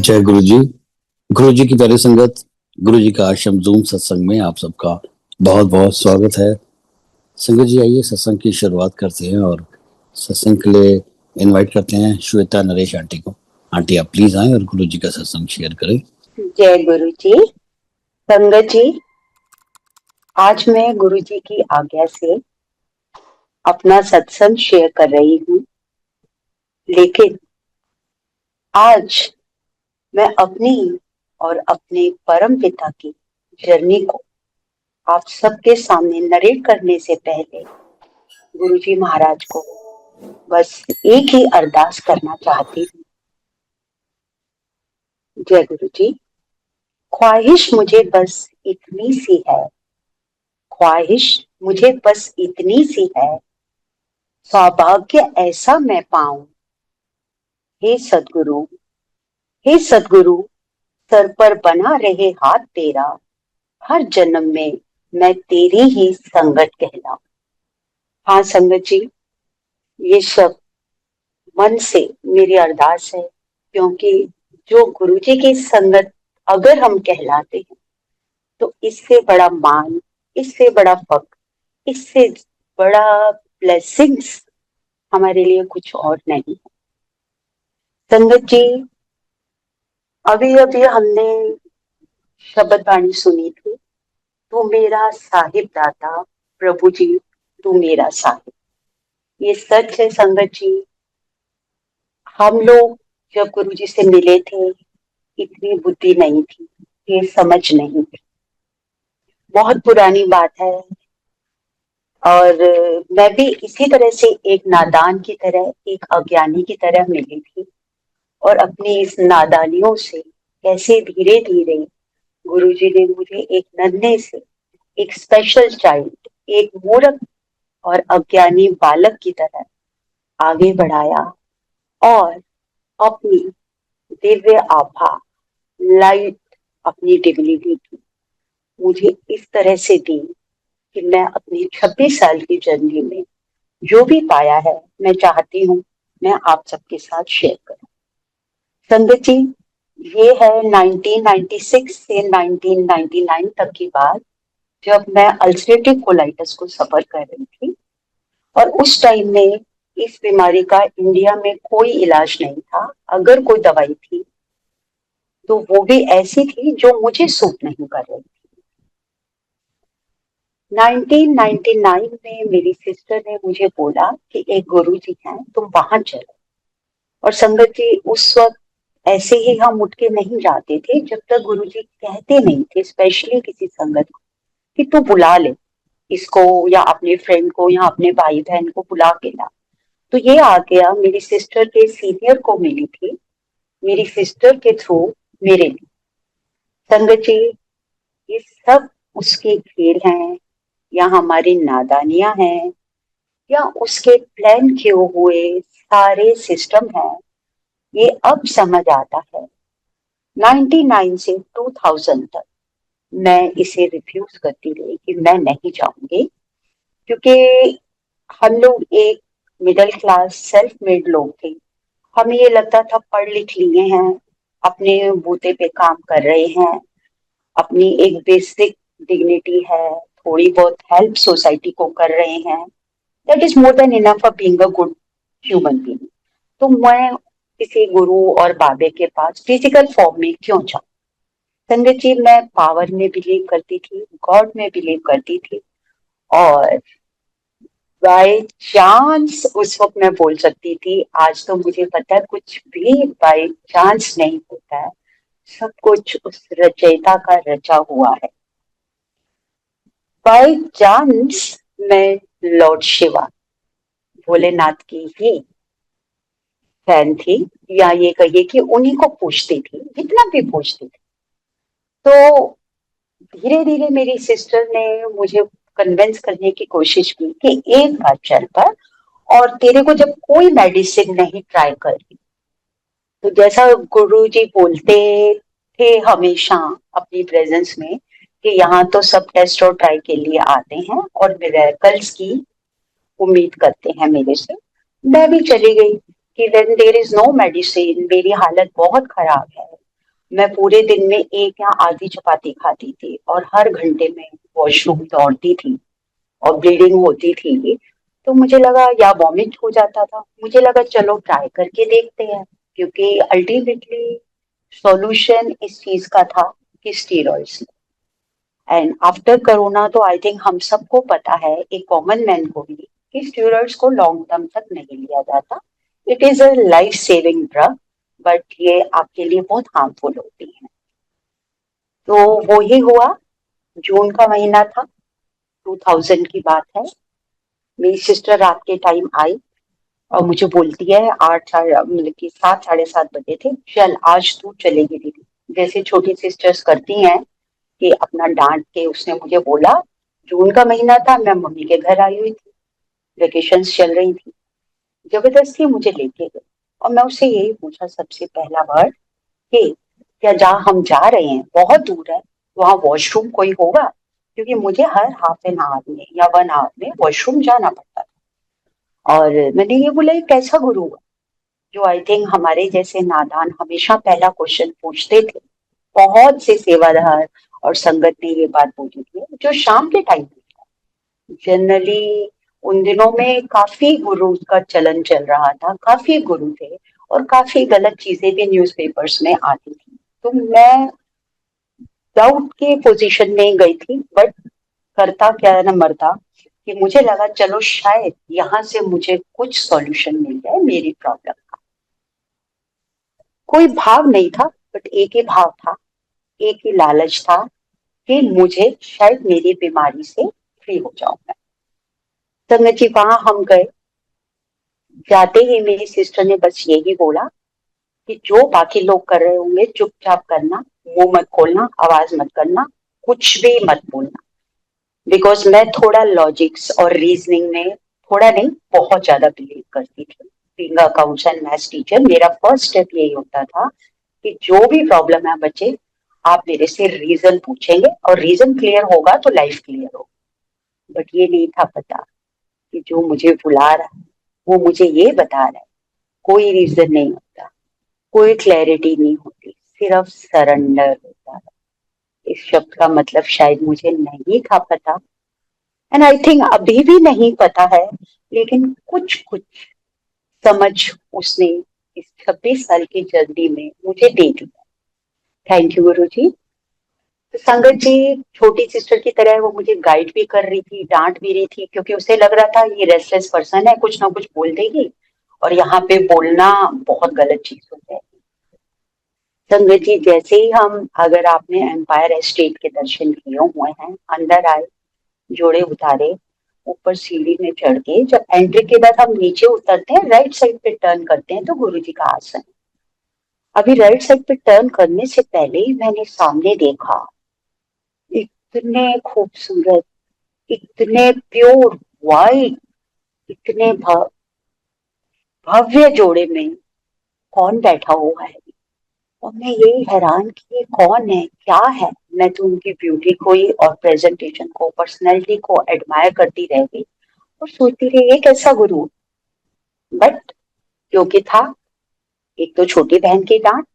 जय गुरु जी। गुरु जी की प्यारी संगत, गुरु जी का आश्रम जूम सत्संग में आप सबका बहुत बहुत स्वागत है। संगत जी, आइए सत्संग की शुरुआत करते हैं और सत्संग के लिए इनवाइट करते हैं श्वेता नरेश आंटी को। आंटी, आप प्लीज आए और गुरु जी का सत्संग शेयर करें। जय गुरु जी। संगत जी, आज मैं गुरु जी की आज्ञा से अपना सत्संग शेयर कर रही हूँ, लेकिन आज मैं अपनी और अपने परम पिता की जर्नी को आप सबके सामने नरेट करने से पहले गुरु जी महाराज को बस एक ही अरदास करना चाहती हूँ। जय गुरु जी। ख्वाहिश मुझे बस इतनी सी है, ख्वाहिश मुझे बस इतनी सी है, सौभाग्य ऐसा मैं पाऊं। हे सद्गुरु, हे सद्गुरु, सर पर बना रहे हाथ तेरा, हर जन्म में मैं तेरी ही संगत कहलाऊं। हाँ संगत जी, ये सब मन से मेरी अरदास है, क्योंकि जो गुरु जी की संगत अगर हम कहलाते हैं तो इससे बड़ा मान, इससे बड़ा फक्र, इससे बड़ा ब्लेसिंग्स हमारे लिए कुछ और नहीं है। संगत जी, अभी अभी हमने शब्द वाणी सुनी थी, तू मेरा साहिब दाता, प्रभु जी तू मेरा साहिब। ये सच है संगत जी। हम लोग जब गुरु जी से मिले थे, इतनी बुद्धि नहीं थी, ये समझ नहीं थी। बहुत पुरानी बात है। और मैं भी इसी तरह से एक नादान की तरह, एक अज्ञानी की तरह मिली थी, और अपनी इस नादानियों से कैसे धीरे धीरे गुरु जी ने मुझे एक नन्हे से, एक स्पेशल चाइल्ड, एक मूर्ख और अज्ञानी बालक की तरह आगे बढ़ाया और अपनी दिव्य आभा, लाइट, अपनी डिविनिटी की मुझे इस तरह से दी कि मैं अपनी 26 साल की जर्नी में जो भी पाया है, मैं चाहती हूँ मैं आप सबके साथ शेयर करूं। संगत जी, ये है 1996 से 1999 तक की बात, जब मैं अल्सरेटिव कोलाइटिस को सफर कर रही थी। और उस टाइम में इस बीमारी का इंडिया में कोई इलाज नहीं था। अगर कोई दवाई थी तो वो भी ऐसी थी जो मुझे सूट नहीं कर रही थी। 1999 में मेरी सिस्टर ने मुझे बोला कि एक गुरुजी हैं, तुम वहां चलो। और संगत जी, उस वक्त ऐसे ही हम उठ के नहीं जाते थे जब तक गुरुजी कहते नहीं थे, स्पेशली किसी संगत को, कि तू बुला ले इसको या अपने फ्रेंड को या अपने भाई बहन को बुला के ला। तो ये आ गया, मेरी सिस्टर के सीनियर को मिली थी, मेरी सिस्टर के थ्रू मेरे लिए। संगत जी, ये सब उसके खेल हैं या हमारी नादानियां हैं या उसके प्लान किए हुए सारे सिस्टम हैं, ये अब समझ आता है। 99 से 2000 तक मैं इसे रिफ्यूज करती रही कि मैं नहीं जाऊंगी, क्योंकि हम लोग एक मिडिल क्लास सेल्फ मेड लोग थे। हमें ये लगता था पढ़ लिख लिए हैं, अपने बूते पे काम कर रहे हैं, अपनी एक बेसिक डिग्निटी है, थोड़ी बहुत हेल्प सोसाइटी को कर रहे हैं, that is more than enough for being a good human being. तो मैं किसी गुरु और बाबे के पास फिजिकल फॉर्म में क्यों जाऊं। संगत जी, मैं पावर में बिलीव करती थी, गॉड में बिलीव करती थी, और बाय चांस उस वक्त मैं बोल सकती थी, आज तो मुझे पता है कुछ भी बाय चांस नहीं होता है, सब कुछ उस रचयिता का रचा हुआ है। बाय चांस मैं लॉर्ड शिवा, भोलेनाथ की ही फैन थी, या ये कहिए कि उन्हीं को पूछती थी, जितना भी पूछती थी। तो धीरे धीरे मेरी सिस्टर ने मुझे कन्विंस करने की कोशिश की कि एक बार चल पर, और तेरे को जब कोई मेडिसिन नहीं ट्राई करी, तो जैसा गुरु जी बोलते थे हमेशा अपनी प्रेजेंस में कि यहाँ तो सब टेस्ट और ट्राई के लिए आते हैं और मिरेकल्स की उम्मीद करते हैं मेरे से। मैं भी चली गई कि when there is no medicine, मेरी हालत बहुत खराब है, मैं पूरे दिन में एक या आधी चपाती खाती थी और हर घंटे में वॉशरूम दौड़ती थी और ब्लीडिंग होती थी। तो मुझे लगा या वॉमिट हो जाता था, मुझे लगा चलो ट्राई करके देखते हैं, क्योंकि अल्टीमेटली सॉल्यूशन इस चीज का था कि स्टीरॉइड्स। एंड आफ्टर कोरोना तो आई थिंक हम सबको पता है, एक कॉमन मैन को भी, कि स्टीरॉइड्स को लॉन्ग टर्म तक नहीं लिया जाता। It is a life saving drug, but ये आपके लिए बहुत हार्मफुल होती है। तो वो ही हुआ। जून का महीना था, 2000 की बात है। मेरी सिस्टर रात के टाइम आई और मुझे बोलती है, मतलब कि 7 साढ़े 7 बजे थे, चल आज तू चलेगी दीदी। जैसे छोटी सिस्टर्स करती हैं कि अपना डांट के उसने मुझे बोला। जून का महीना था, मैं मम्मी के घर आई हुई थी, वेकेशंस चल रही थी, जबरदस्ती मुझे लेके गए। और मैं उससे यही पूछा सबसे पहला वर्ड कि क्या जहाँ हम जा रहे हैं बहुत दूर है, वहां वॉशरूम कोई होगा? क्योंकि मुझे हर हाफ एन आवर में या 1 आवर में वॉशरूम जाना पड़ता था। और मैंने ये बोला, ये कैसा गुरु है जो आई थिंक हमारे जैसे नादान हमेशा पहला क्वेश्चन पूछते थे। बहुत से सेवादार और संगत ने ये बात बोली थी, जो शाम के टाइम जनरली उन दिनों में काफी गुरु का चलन चल रहा था, काफी गुरु थे और काफी गलत चीजें भी न्यूज़पेपर्स में आती थी। तो मैं डाउट के पोजीशन में गई थी, बट करता क्या न मरता कि मुझे लगा चलो शायद यहाँ से मुझे कुछ सॉल्यूशन मिल जाए मेरी प्रॉब्लम का। कोई भाव नहीं था, बट एक ही भाव था, एक ही लालच था कि मुझे शायद मेरी बीमारी से फ्री हो जाऊंगा। संगत जी वहां हम गए। जाते ही मेरी सिस्टर ने बस यही बोला कि जो बाकी लोग कर रहे होंगे चुपचाप करना, मुंह मत खोलना, आवाज मत करना, कुछ भी मत बोलना। बिकॉज मैं थोड़ा लॉजिक्स और रीजनिंग में, थोड़ा नहीं बहुत ज्यादा बिलीव करती थी। Being accounts and maths teacher, मेरा फर्स्ट स्टेप यही होता था कि जो भी प्रॉब्लम है बच्चे, आप मेरे से रीजन पूछेंगे और रीजन क्लियर होगा तो लाइफ क्लियर होगा। बट ये नहीं था पता कि जो मुझे बुला रहा है वो मुझे ये बता रहा है, कोई रीजन नहीं होता, कोई क्लैरिटी नहीं होती, सिर्फ सरेंडर होता है। इस शब्द का मतलब शायद मुझे नहीं था पता, एंड आई थिंक अभी भी नहीं पता है, लेकिन कुछ कुछ समझ उसने इस 26 साल की जर्नी में मुझे दे दी। थैंक यू गुरु जी। तो संगत जी छोटी सिस्टर की तरह वो मुझे गाइड भी कर रही थी, डांट भी रही थी, क्योंकि उसे लग रहा था ये रेस्टलेस पर्सन है, कुछ ना कुछ बोल देगी और यहाँ पे बोलना बहुत गलत चीज हो जाएगी। संगत जी जैसे ही हम, अगर आपने एम्पायर एस्टेट के दर्शन किए हुए हैं, अंदर आए, जोड़े उतारे, ऊपर सीढ़ी में चढ़ के जब एंट्री के बाद हम नीचे उतरते हैं, राइट साइड पे टर्न करते हैं तो गुरु जी का आसन। अभी राइट साइड पे टर्न करने से पहले ही मैंने सामने देखा, इतने खूबसूरत, इतने प्योर वाइट, इतने भव्य जोड़े में कौन बैठा हुआ है। और मैं यही हैरान कि ये कौन है, क्या है। मैं तो उनकी ब्यूटी को ही और प्रेजेंटेशन को, पर्सनैलिटी को एडमायर करती रह गई और सोचती रही ये कैसा गुरु। बट क्योंकि था, एक तो छोटी बहन की डांट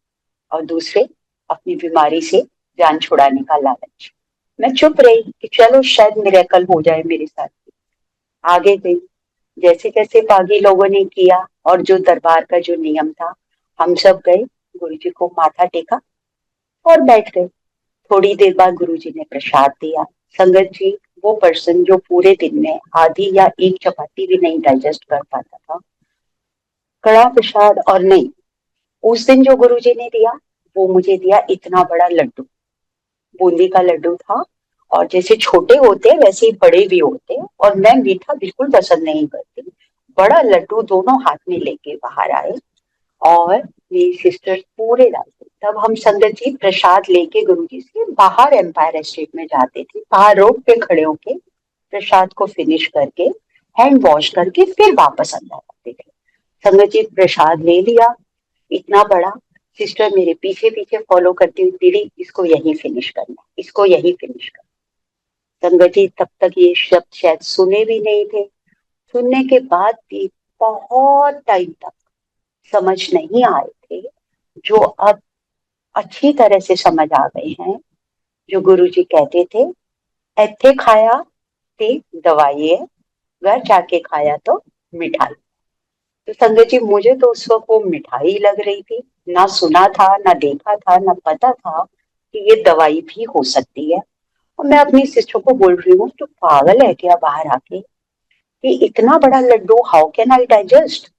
और दूसरे अपनी बीमारी से जान छुड़ाने का लालच, मैं चुप रही कि चलो शायद मिरेकल हो जाए मेरे साथ। आगे गई, जैसे जैसे बागी लोगों ने किया और जो दरबार का जो नियम था, हम सब गए, गुरु जी को माथा टेका और बैठ गए। थोड़ी देर बाद गुरु जी ने प्रसाद दिया। संगत जी वो पर्सन जो पूरे दिन में आधी या एक चपाती भी नहीं डाइजेस्ट कर पाता था, कड़ा प्रसाद, और नहीं, उस दिन जो गुरु जी ने दिया वो मुझे दिया इतना बड़ा लड्डू, बूंदी का लड्डू था। और जैसे छोटे होते हैं वैसे ही बड़े भी होते हैं, और मैं मीठा बिल्कुल पसंद नहीं करती। बड़ा लड्डू दोनों हाथ में लेके बाहर आए और मेरी सिस्टर पूरे रास्ते, तब हम संगत जी प्रसाद लेके गुरु जी से बाहर एम्पायर एस्टेट में जाते थे, बाहर रोड पे खड़े होके प्रसाद को फिनिश करके, हैंड वॉश करके फिर वापस अंदर आते थे। संगत जी प्रसाद ले लिया इतना बड़ा, सिस्टर मेरे पीछे पीछे फॉलो करती हुई, दीदी इसको यही फिनिश करना, इसको यही फिनिश करना। संगत जी तब तक ये शब्द शायद सुने भी नहीं थे, सुनने के बाद भी बहुत टाइम तक समझ नहीं आए थे, जो अब अच्छी तरह से समझ आ गए हैं। जो गुरुजी कहते थे, ਇੱਥੇ खाया ते दवाई है, घर जाके खाया तो मिठाई। तो संगत जी, मुझे तो उस वक्त वो मिठाई लग रही थी। ना सुना था, ना देखा था, ना पता था कि ये दवाई भी हो सकती है। और मैं अपनी सिस्टर को बोल रही हूँ, तो पागल है क्या बाहर आके, कि इतना बड़ा लड्डू हाउ कैन आई डाइजेस्ट।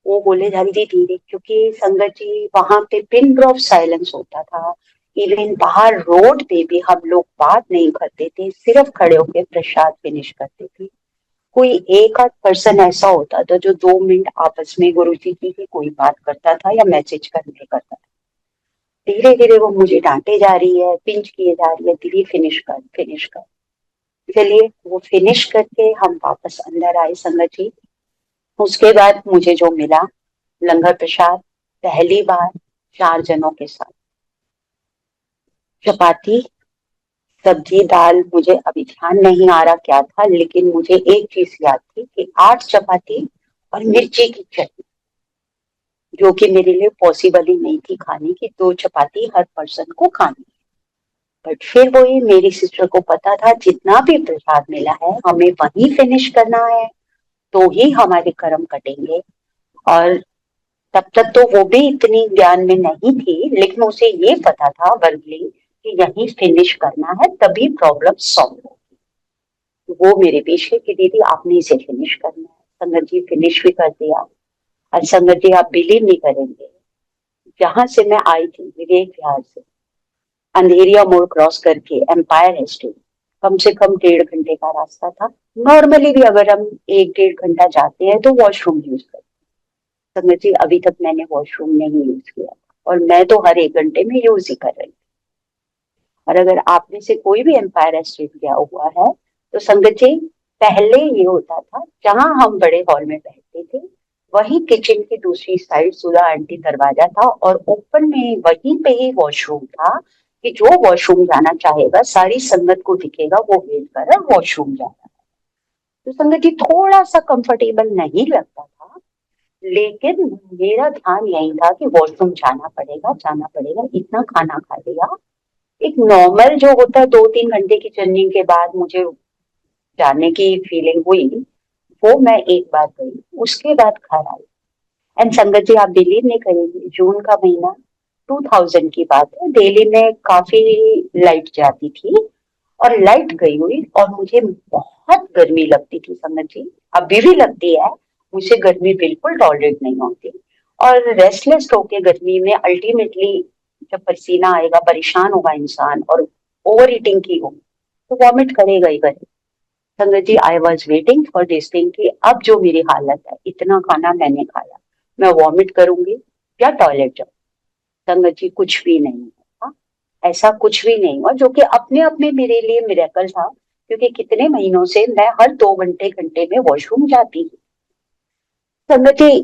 वो बोले धीरे धीरे, क्योंकि संगत जी वहां पे पिन ड्रॉप साइलेंस होता था। इवन बाहर रोड पे भी हम लोग बात नहीं करते थे, सिर्फ खड़े होकर प्रसाद फिनिश करते थे। कोई एक आध पर्सन ऐसा होता था जो 2 मिनट आपस में गुरुजी की ही कोई बात करता था या मैसेज करने करता था। धीरे धीरे वो मुझे डांटे जा रही है, पिंच किए जा रही है, दीदी फिनिश कर फिनिश कर। चलिए वो फिनिश करके हम वापस अंदर आए संगत जी। उसके बाद मुझे जो मिला लंगर प्रसाद, पहली बार 4 जनों के साथ चपाती सब्जी दाल, मुझे अभी ध्यान नहीं आ रहा क्या था, लेकिन मुझे एक चीज याद थी कि 8 चपाती और मिर्ची की चटनी, जो कि मेरे लिए पॉसिबल ही नहीं थी खाने की, 2 चपाती हर पर्सन को खानी। बट फिर वही मेरी सिस्टर को पता था, जितना भी प्रसाद मिला है हमें वही फिनिश करना है, तो ही हमारे कर्म कटेंगे। और तब तक तो वो भी इतनी ज्ञान में नहीं थी, लेकिन उसे ये पता था वर्गली कि यही फिनिश करना है, तभी प्रॉब्लम सॉल्व होगी। वो मेरे पीछे कि दीदी आपने इसे फिनिश करना है। संगत जी फिनिश भी कर दिया। और संगत जी आप बिलीव नहीं करेंगे, जहां से मैं आई थी विवेक विहार से, अंधेरिया मोड़ क्रॉस करके एम्पायर एस्टेट, कम से कम 1.5 घंटे का रास्ता था। नॉर्मली भी अगर हम 1-1.5 घंटा जाते हैं तो वॉशरूम यूज करते हैं। संगत जी अभी तक मैंने वॉशरूम नहीं यूज किया, और मैं तो हर 1 घंटे में यूज ही कर रही थी। और अगर आप में से कोई भी एम्पायर स्टेट गया हुआ है तो संगत जी, पहले ये होता था जहां हम बड़े हॉल में बैठते थे, वही किचन की दूसरी साइड सुधा आंटी दरवाजा था, और ओपन में वहीं पे ही वॉशरूम था, कि जो वॉशरूम जाना चाहेगा सारी संगत को दिखेगा वो वेट कर रहा है वॉशरूम जाना है। तो संगत जी थोड़ा सा कंफर्टेबल नहीं लगता था, लेकिन मेरा ध्यान यही था कि वॉशरूम जाना पड़ेगा, इतना खाना खा लिया। एक नॉर्मल जो होता है 2-3 घंटे की जर्नी के बाद मुझे जाने की फीलिंग हुई, वो मैं एक बार गई, उसके बाद घर आई। एंड संगत जी आप बिलीव नहीं करेंगे, जून का महीना 2000 की बात है, दिल्ली में काफी लाइट जाती थी, और लाइट गई हुई और मुझे बहुत गर्मी लगती थी संगत जी, अभी भी लगती है। मुझे गर्मी बिल्कुल टॉलरेट नहीं होती, और रेस्टलेस होके गर्मी में अल्टीमेटली जब पसीना आएगा, परेशान होगा इंसान, और ओवर ईटिंग की हो तो वॉमिट करेगा ही करेगा। Sangat ji I was waiting for this thing कि अब जो मेरी हालत है, इतना खाना मैंने खाया, मैं वॉमिट करूंगी या टॉयलेट जाऊँ। संगत जी कुछ भी नहीं हुआ, ऐसा कुछ भी नहीं हुआ, जो कि अपने आप में मेरे लिए मिरेकल था, क्योंकि कितने महीनों से मैं हर 2 घंटे घंटे में वॉशरूम जाती थी। संगत जी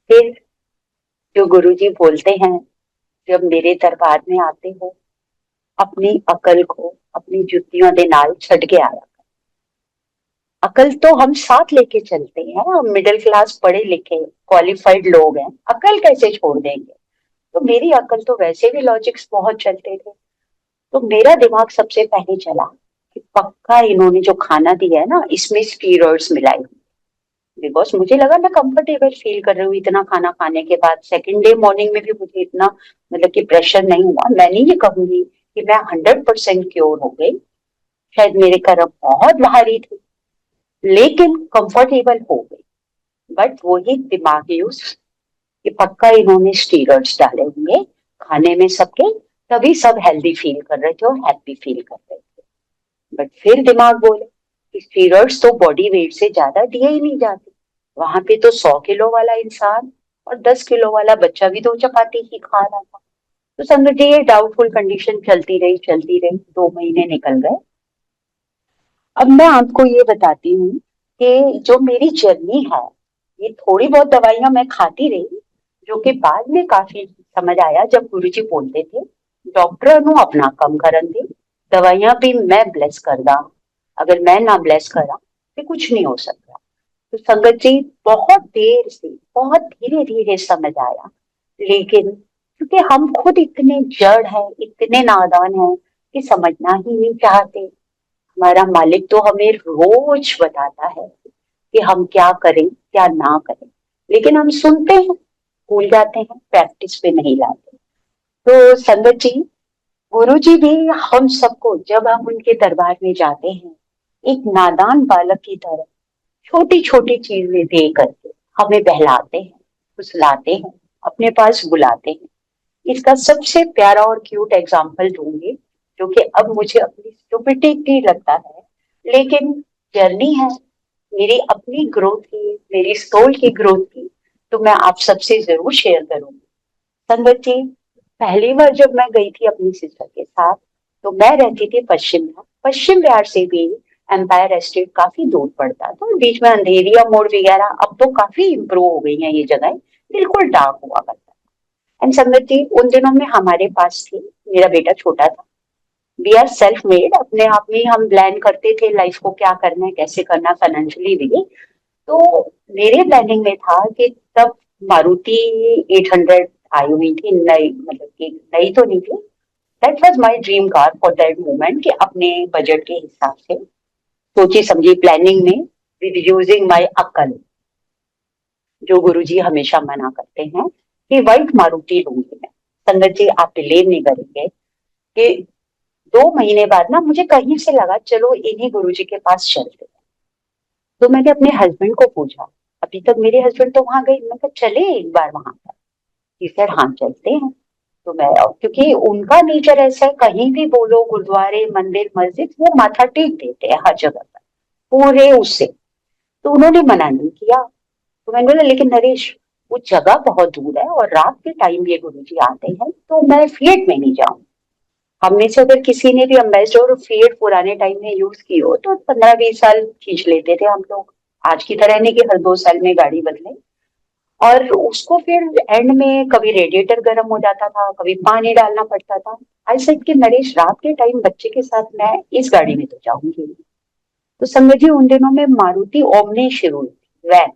फिर जो गुरु जी बोलते हैं, जब मेरे दरबार में आते हो, अपनी अकल को अपनी जुतियों के नाल छड़ के आया। अकल तो हम साथ लेके चलते हैं, हम मिडिल क्लास पढ़े लिखे क्वालिफाइड लोग हैं, अकल कैसे छोड़ देंगे। तो मेरी अकल तो वैसे भी लॉजिक्स बहुत चलते थे, तो मेरा दिमाग सबसे पहले चला कि पक्का इन्होंने जो खाना दिया है ना, इसमें स्टीरॉइड्स मिलाए। बिकॉज मुझे लगा मैं कंफर्टेबल फील कर रही हूँ इतना खाना खाने के बाद, सेकेंड डे मॉर्निंग में भी मुझे इतना मतलब कि प्रेशर नहीं हुआ। मैं नहीं ये कहूंगी कि मैं 100% क्योर हो गई, शायद मेरे कर्म बहुत भारी थे, लेकिन कंफर्टेबल हो गई। बट वही दिमाग यूज कि पक्का इन्होंने स्टीरॉइड्स डाले होंगे खाने में सबके, तभी सब हेल्दी फील कर रहे थे और हैप्पी फील कर रहे थे। बट फिर दिमाग बोले कि स्टीरॉइड्स तो बॉडी वेट से ज्यादा दिए ही नहीं जाते। वहां पे तो 100 किलो वाला इंसान और 10 किलो वाला बच्चा भी 2 चपाती ही खा रहा था। तो समझिए ये डाउटफुल कंडीशन चलती रही 2 महीने निकल गए। अब मैं आपको ये बताती हूँ कि जो मेरी जर्नी है, ये थोड़ी बहुत दवाइयां मैं खाती रही, जो कि बाद में काफी समझ आया जब गुरुजी बोलते थे डॉक्टर नु अपना कम करन दे, दवाइयां भी मैं ब्लेस कर दा, अगर मैं ना ब्लेस करा तो कुछ नहीं हो सकता। तो संगत जी बहुत देर से बहुत धीरे धीरे समझ आया, लेकिन क्योंकि हम खुद इतने जड़ हैं, इतने नादान हैं कि समझना ही नहीं चाहते। हमारा मालिक तो हमें रोज बताता है कि हम क्या करें क्या ना करें, लेकिन हम सुनते हैं, भूल जाते हैं, प्रैक्टिस पे नहीं लाते। तो संगत जी, गुरु जी भी हम सबको जब हम उनके दरबार में जाते हैं, एक नादान बालक की तरह छोटी छोटी चीजें दे करके हमें बहलाते हैं, फुसलाते हैं, अपने पास बुलाते हैं। इसका सबसे प्यारा और क्यूट एग्जाम्पल दूंगी, जो कि अब मुझे अपनी स्टुपिडिटी लगता है, लेकिन जर्नी है मेरी अपनी ग्रोथ की, मेरी सोल की ग्रोथ की, तो मैं आप सबसे जरूर शेयर करूंगी। संगत जी, पहली बार जब मैं गई थी अपनी सिस्टर के साथ, तो मैं रहती थी पश्चिम बिहार। पश्चिम बिहार से भी एम्पायर एस्टेट काफी दूर पड़ता था, बीच में अंधेरिया मोड़ वगैरह, अब तो काफी इम्प्रूव हो गई हैं ये जगह, बिल्कुल डार्क हुआ करता। एंड संगत जी, उन दिनों में हमारे पास थी, मेरा बेटा छोटा था, वी आर सेल्फ मेड, अपने आप में हम प्लान करते थे लाइफ को क्या करना है, कैसे करना, फाइनेंशियली भी। तो मेरे प्लानिंग में था कि तब मारुति 800 आई हुई थी, नई, मतलब कि नई तो नहीं थी। That was my dream car for that moment, कि अपने बजट के हिसाब से सोची समझी प्लानिंग में, विद यूजिंग माय अक्ल, जो गुरुजी हमेशा मना करते हैं कि व्हाइट मारुति लूंगी मैं। संगत जी, आप बिलीव नहीं करेंगे कि 2 महीने बाद ना मुझे कहीं से लगा चलो इन्हीं गुरुजी के पास चलते हैं। तो मैंने अपने हस्बैंड को पूछा, अभी तक मेरे हस्बैंड तो वहां गए, मैं कहा चले एक बार वहां पर। ही सेड हाँ चलते हैं। तो मैं, क्योंकि उनका नेचर ऐसा है, कहीं भी बोलो गुरुद्वारे मंदिर मस्जिद, वो माथा टेक देते हैं हर जगह पर, पूरे उससे। तो उन्होंने मना नहीं किया। तो मैंने बोला लेकिन नरेश, वो जगह बहुत दूर है और रात के टाइम ये गुरुजी आते हैं, तो मैं फिएट में नहीं जाऊँ। हम में से अगर किसी ने भी अम्बेसडर और फिएट पुराने टाइम में यूज की हो, तो 15-20 साल खींच लेते थे हम लोग। आज की तरह नहीं कि हर 2 साल में गाड़ी बदले। और उसको फिर एंड में कभी रेडिएटर गर्म हो जाता था, कभी पानी डालना पड़ता था। आई सेड कि नरेश, रात के टाइम बच्चे के साथ मैं इस गाड़ी में तो जाऊंगी नहीं। तो समझिए, उन दिनों में मारुति ओमनी शुरू हुई थी, वैन।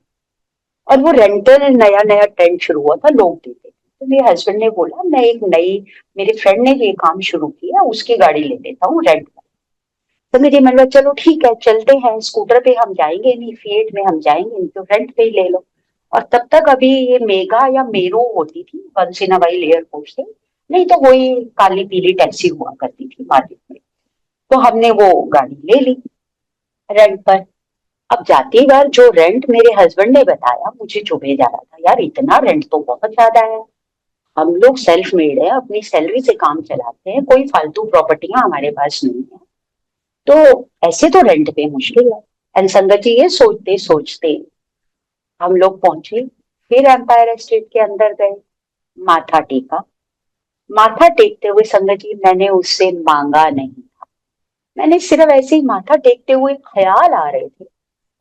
और वो रेंटल नया नया ट्रेंड शुरू हुआ था, लोग देते थे। तो मेरे हस्बैंड ने बोला मैं एक नई, मेरे फ्रेंड ने ये काम शुरू किया, उसकी गाड़ी ले लेता हूँ रेंट पर। तो मेरी मन, चलो ठीक है चलते हैं, स्कूटर पे हम जाएंगे नहीं, फिएट में हम जाएंगे नहीं, तो रेंट पे ही ले लो। और तब तक अभी ये मेगा या मेरो होती थी, once in a while airport से, नहीं तो वही काली पीली टैक्सी हुआ करती थी मार्केट में। तो हमने वो गाड़ी ले ली रेंट पर। अब जाती बार जो रेंट मेरे हस्बैंड ने बताया, मुझे चुभे जा रहा था, यार इतना रेंट तो बहुत ज्यादा है। हम लोग सेल्फ मेड है, अपनी सैलरी से काम चलाते हैं, कोई फालतू प्रॉपर्टियां हमारे पास नहीं है, तो ऐसे तो रेंट पे मुश्किल है। एंड संगत जी, ये सोचते सोचते हम लोग पहुंचे, फिर एम्पायर एस्टेट के अंदर गए, माथा टेका। माथा टेकते हुए संगत जी, मैंने उससे मांगा नहीं था, मैंने सिर्फ ऐसे ही माथा टेकते हुए ख्याल आ रहे थे,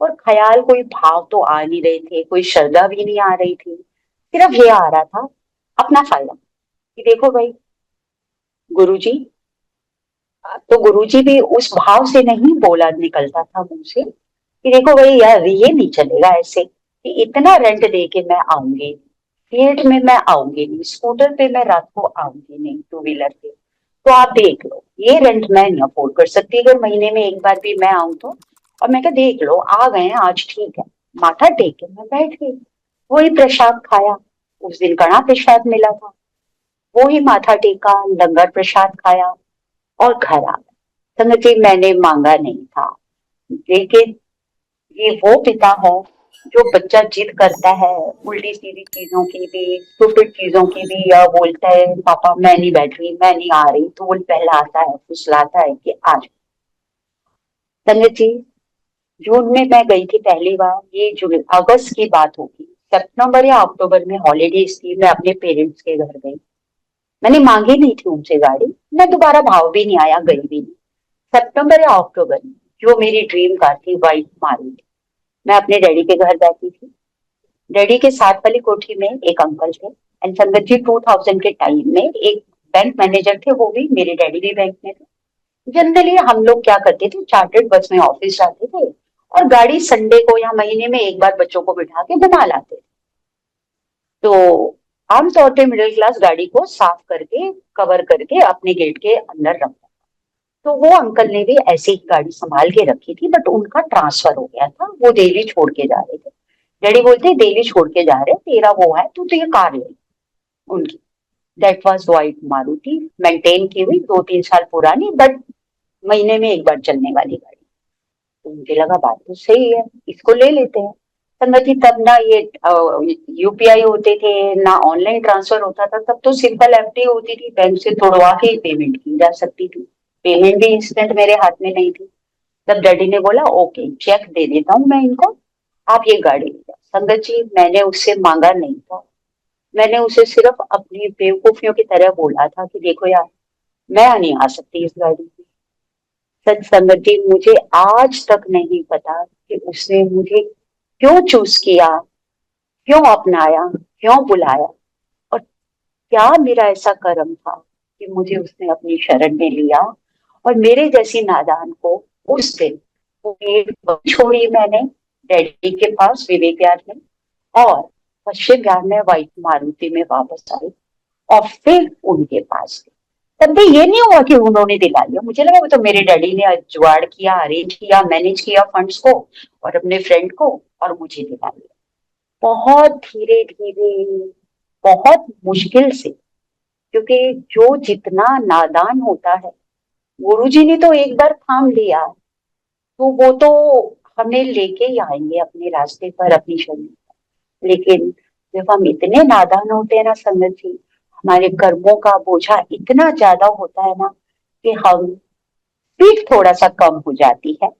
और ख्याल कोई भाव तो आ नहीं रहे थे, कोई श्रद्धा भी नहीं आ रही थी, सिर्फ ये आ रहा था अपना फायदा, कि देखो भाई गुरुजी। तो गुरुजी भी उस भाव से नहीं बोला, निकलता था मुंह से कि देखो भाई यार, ये नहीं चलेगा ऐसे, कि इतना रेंट दे के मैं आऊंगी, फील्ड में मैं आऊंगी नहीं, स्कूटर पे मैं रात को आऊंगी नहीं, टू व्हीलर पे। तो आप देख लो, ये रेंट मैं नहीं अफोर्ड कर सकती अगर महीने में एक बार भी मैं आऊं तो। और मैं क्या, देख लो आ गए हैं आज, ठीक है। माथा टेक के मैं बैठ गई, वही प्रसाद खाया, उस दिन कड़ा प्रसाद मिला था, वही माथा टेका, लंगर प्रसाद खाया और घर आ गए। संगत जी, मैंने मांगा नहीं था, लेकिन ये वो पिता है जो बच्चा जिद करता है उल्टी सीधी चीजों की भी, स्टूपिड चीजों की भी, या बोलता है पापा मैं नहीं बैठ रही, मैं नहीं आ रही, तो वो पहलाता है, फुसलाता है कि आज। संगत जी, जून में मैं गई थी पहली बार, ये जून अगस्त की बात होगी, सितंबर या अक्टूबर में हॉलीडेज थी, मैं अपने पेरेंट्स के घर गई। मैंने मांगी नहीं थी उनसे गाड़ी, मैं दोबारा भाव भी नहीं आया, गई भी नहीं। सितंबर या अक्टूबर में जो मेरी ड्रीम कार थी, व्हाइट मारुति, मैं अपने डैडी के घर बैठी थी। डैडी के साथ वाली कोठी में एक अंकल थे, एंड संगत जी 2000 के टाइम में एक बैंक मैनेजर थे, वो भी, मेरे डैडी भी बैंक में थे। जनरली हम लोग क्या करते थे, चार्टर्ड बस में ऑफिस जाते थे, और गाड़ी संडे को या महीने में एक बार बच्चों को बिठा के घुमा लाते थे। तो आमतौर पे मिडिल क्लास गाड़ी को साफ करके कवर करके अपने गेट के अंदर रखता। तो वो अंकल ने भी ऐसे ही गाड़ी संभाल के रखी थी, बट उनका ट्रांसफर हो गया था, वो दिल्ली छोड़ के जा रहे थे। डैडी बोलते दिल्ली छोड़ के जा रहे, तेरा वो है, तू तो ये कार ले। उनकी that was white Maruti, maintain की हुई, 2-3 साल पुरानी, बट महीने में एक बार चलने वाली गाड़ी। तो मुझे लगा बात तो सही है, इसको ले लेते हैं। संगति तब ना ये यूपीआई होते थे, ना ऑनलाइन ट्रांसफर होता था, तब तो सिंपल एफडी होती थी, बैंक से तोड़वा के पेमेंट की जा सकती थी। पेमेंट भी इंस्टेंट मेरे हाथ में नहीं थी। तब डैडी ने बोला ओके चेक दे देता हूँ मैं इनको, आप ये गाड़ी ले जाओ। संगत जी मैंने उससे मांगा नहीं था, मैंने उसे सिर्फ अपनी बेवकूफियों की तरह बोला था कि देखो यार मैं नहीं आ सकती इस गाड़ी में। सच संगत जी मुझे आज तक नहीं पता कि उसने मुझे क्यों चूज किया, क्यों अपनाया, क्यों बुलाया, और क्या मेरा ऐसा कर्म था कि मुझे उसने अपनी शरण में लिया। और मेरे जैसी नादान को उस दिन वो एक बस छोड़ी मैंने डैडी के पास विवेक विहार में, और पश्चिम विहार में व्हाइट मारुति में वापस आई, और फिर उनके पास गई। तब भी ये नहीं हुआ कि उन्होंने दिला लिया, मुझे लगा वो तो मेरे डैडी ने जुगाड़ किया, अरेंज किया, मैनेज किया फंड्स को और अपने फ्रेंड को, और मुझे दिला लिया। बहुत धीरे धीरे, बहुत मुश्किल से, क्योंकि जो जितना नादान होता है, गुरुजी ने तो एक बार थाम लिया तो वो तो हमें लेके ही आएंगे अपने रास्ते पर, अपनी शरीर पर। लेकिन जब हम इतने नादान होते हैं ना संगत जी, हमारे कर्मों का बोझा इतना ज्यादा होता है ना कि हम स्पीड थोड़ा सा कम हो जाती है।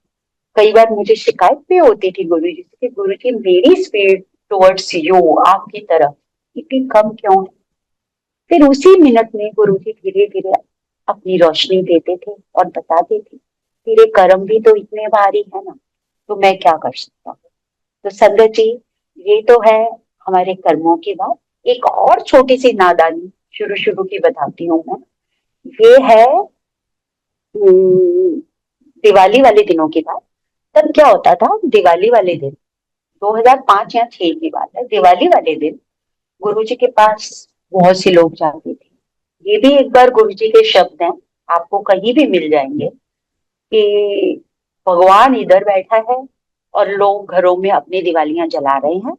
कई बार मुझे शिकायत भी होती थी गुरुजी से कि गुरुजी मेरी स्पीड टुवर्ड्स यू, आपकी तरफ इतनी कम क्यों है। फिर उसी मिनट में गुरुजी धीरे धीरे अपनी रोशनी देते थे और बताते थे तेरे कर्म भी तो इतने भारी है ना, तो मैं क्या कर सकता हूँ। तो संगत जी ये तो है हमारे कर्मों की बात। एक और छोटी सी नादानी शुरू शुरू की बताती हूँ मैं। ये है दिवाली वाले दिनों की बात। तब क्या होता था, दिवाली वाले दिन 2005 या 6 की बात है, दिवाली वाले दिन गुरुजी के पास बहुत से लोग जाते थे। ये भी एक बार गुरुजी के शब्द हैं, आपको कहीं भी मिल जाएंगे, कि भगवान इधर बैठा है और लोग घरों में अपनी दिवालियां जला रहे हैं।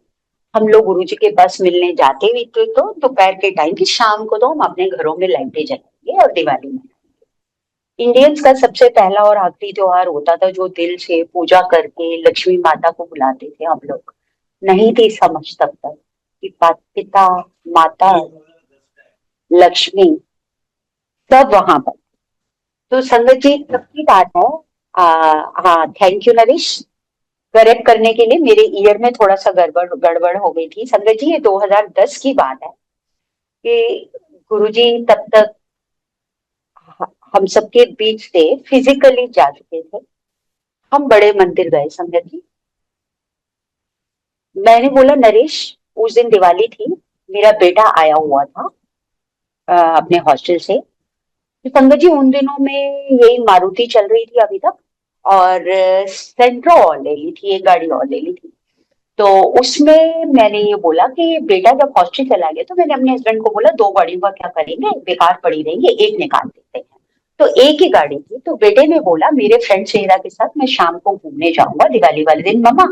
हम लोग गुरुजी के पास मिलने जाते भी थे तो दोपहर के टाइम की, शाम को तो हम अपने घरों में लाइटें जलाएंगे और दिवाली में। इंडियंस का सबसे पहला और आखिरी त्योहार होता था जो दिल से पूजा करके लक्ष्मी माता को बुलाते थे हम लोग। नहीं थी समझ तब तक कि पिता, माता, लक्ष्मी सब वहां पर। तो संगत जी तब की बात है। हाँ थैंक यू नरेश, करेक्ट करने के लिए। मेरे ईयर में थोड़ा सा गड़बड़ गड़बड़ हो गई थी संगत जी, ये 2010 की बात है कि गुरुजी तब तक हम सबके बीच से फिजिकली जा चुके थे। हम बड़े मंदिर गए संगत जी। मैंने बोला नरेश, उस दिन दिवाली थी, मेरा बेटा आया हुआ था अपने हॉस्टल से। तो संगत जी उन दिनों में यही मारुति चल रही थी अभी तक, और सेंट्रो और ले ली थी, एक गाड़ी और ले ली थी। तो उसमें मैंने ये बोला कि बेटा जब हॉस्टल चला गया, तो मैंने अपने हस्बैंड को बोला 2 गाड़ियों का क्या करेंगे, बेकार पड़ी रहेंगे, एक निकाल देते हैं। तो एक ही गाड़ी थी। तो बेटे ने बोला मेरे फ्रेंड शेरा के साथ मैं शाम को घूमने जाऊंगा दिवाली वाले दिन मम्मा,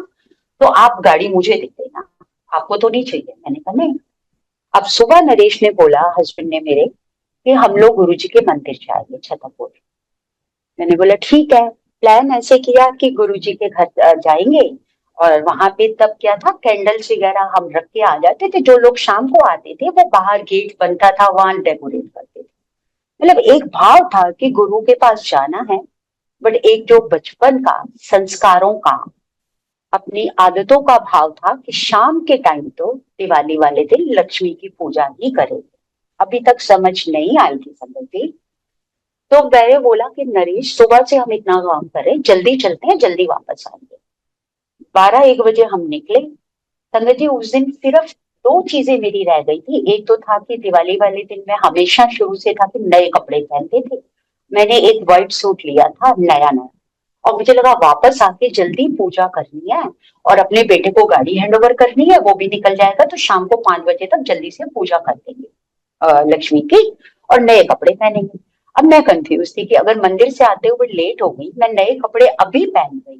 तो आप गाड़ी मुझे दे देना, आपको तो नहीं चाहिए। मैंने कहा नहीं। अब सुबह नरेश ने बोला, हस्बैंड ने मेरे, कि हम लोग गुरुजी के मंदिर जाएंगे छतरपुर। मैंने बोला ठीक है। प्लान ऐसे किया कि गुरुजी के घर जाएंगे, और वहां पे तब क्या था, कैंडल्स वगैरह हम रख के आ जाते थे। जो लोग शाम को आते थे वो बाहर गेट बनता था वहां डेकोरेट करते थे। मतलब एक भाव था कि गुरु के पास जाना है, बट एक जो बचपन का संस्कारों का, अपनी आदतों का भाव था कि शाम के टाइम तो दिवाली वाले दिन लक्ष्मी की पूजा ही करेंगे। अभी तक समझ नहीं आई थी संगत जी। तो मैंने बोला कि नरेश सुबह से हम इतना काम कर रहे हैं, जल्दी चलते हैं, जल्दी वापस आएंगे। 12-1 बजे हम निकले। संगत जी उस दिन सिर्फ 2 चीजें मेरी रह गई थी। एक तो था कि दिवाली वाले दिन मैं हमेशा शुरू से था कि नए कपड़े पहनते थे। मैंने एक व्हाइट सूट लिया था नया नया, और मुझे लगा वापस आके जल्दी पूजा करनी है और अपने बेटे को गाड़ी हैंड ओवर करनी है, वो भी निकल जाएगा तो शाम को 5 बजे तक जल्दी से पूजा कर देंगे लक्ष्मी की, और नए कपड़े पहनेंगे। अब मैं कंफ्यूज थी कि अगर मंदिर से आते हुए लेट हो गई, मैं नए कपड़े अभी पहन गई,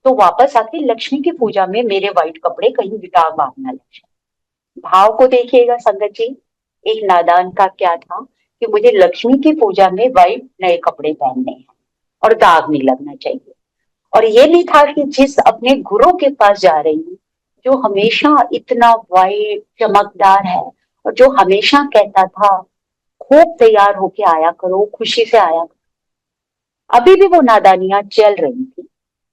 तो वापस आके लक्ष्मी की पूजा में मेरे व्हाइट कपड़े कहीं दाग वाग ना लग जाए। भाव को देखिएगा संगत जी, एक नादान का क्या था कि मुझे लक्ष्मी की पूजा में व्हाइट नए कपड़े पहनने हैं और दाग नहीं लगना चाहिए। और ये नहीं था कि जिस अपने गुरु के पास जा रही हूँ, जो हमेशा इतना वाइट चमकदार है और जो हमेशा कहता था खूब तैयार होके आया करो, खुशी से आया करो, अभी भी वो नादानियां चल रही थी।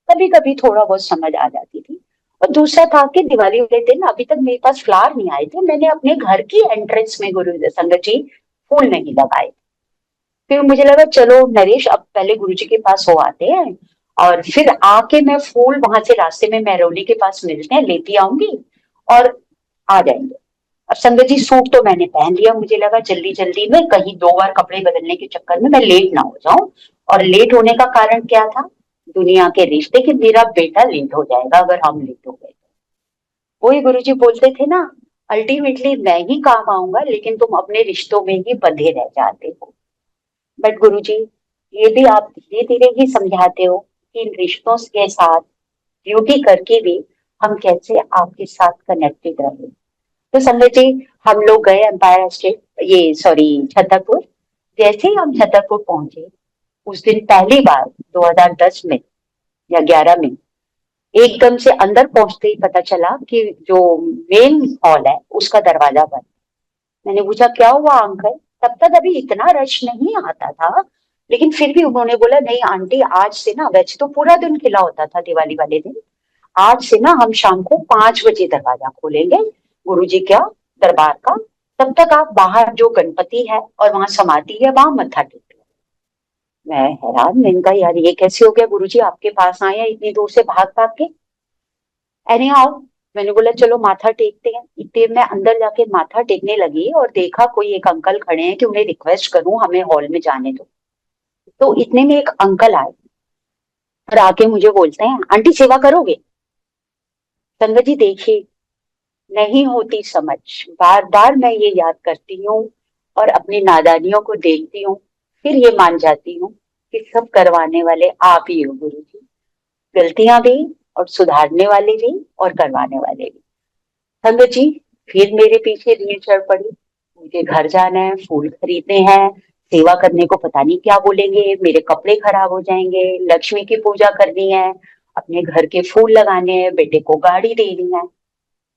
कभी कभी थोड़ा बहुत समझ आ जाती थी। और दूसरा था कि दिवाली वाले दिन अभी तक मेरे पास फ्लावर नहीं आए थे, मैंने अपने घर की एंट्रेंस में गुरु संगत जी फूल नहीं लगाए। फिर मुझे लगा चलो नरेश अब पहले गुरुजी के पास हो आते हैं और फिर आके मैं फूल वहां से रास्ते में मेहरौली के पास मिलते हैं लेती आऊंगी और आ जाएंगे। अब संगत जी सूट तो मैंने पहन लिया, मुझे लगा जल्दी जल्दी में कहीं 2 बार कपड़े बदलने के चक्कर में मैं लेट ना हो जाऊं। और लेट होने का कारण क्या था? दुनिया के रिश्ते कि मेरा बेटा लेट हो जाएगा अगर हम लेट हो गए। वही गुरुजी बोलते थे ना, अल्टीमेटली मैं ही काम आऊंगा लेकिन तुम अपने रिश्तों में ही बंधे रह जाते हो। बट गुरुजी, ये भी आप धीरे धीरे ही समझाते हो कि इन रिश्तों के साथ ड्यूटी करके भी हम कैसे आपके साथ कनेक्टेड रहे। तो संगत जी, हम लोग गए एम्पायर स्टेट, ये सॉरी छतरपुर। जैसे ही हम छतरपुर पहुंचे, उस दिन पहली बार 2010 में या 11 में एकदम से अंदर पहुंचते ही पता चला कि जो मेन हॉल है उसका दरवाजा बंद। मैंने पूछा क्या हुआ अंकल? तब तक अभी इतना रश नहीं आता था, लेकिन फिर भी उन्होंने बोला नहीं आंटी, आज से ना, वैसे तो पूरा दिन खिला होता था दिवाली वाले दिन, आज से ना हम शाम को 5 बजे दरवाजा खोलेंगे गुरुजी का दरबार का, तब तक आप बाहर जो गणपति है और वहां समाधि है वहां मत्था टेक लो। मैं हैरान, मैंने कहा यार ये कैसे हो गया गुरुजी, आपके पास आए हैं इतनी दूर से भाग भाग के। एनी हाउ, मैंने बोला चलो माथा टेकते हैं। इतने मैं अंदर जाके माथा टेकने लगी और देखा कोई एक अंकल खड़े हैं कि उन्हें रिक्वेस्ट करूं हमें हॉल में जाने दो। तो इतने में एक अंकल आए और आके मुझे बोलते हैं आंटी सेवा करोगे? संगत जी देखिए, नहीं होती समझ, बार बार मैं ये याद करती हूँ और अपनी नादानियों को देखती हूँ, फिर ये मान जाती हूँ कि सब करवाने वाले आप ही हो गुरु जी। गलतियां भी और सुधारने वाले भी और करवाने वाले भी। संगत जी, फिर मेरे पीछे रील चढ़ पड़ी, मुझे घर जाना है, फूल खरीदने हैं, सेवा करने को पता नहीं क्या बोलेंगे, मेरे कपड़े खराब हो जाएंगे, लक्ष्मी की पूजा करनी है, अपने घर के फूल लगाने हैं, बेटे को गाड़ी देनी है।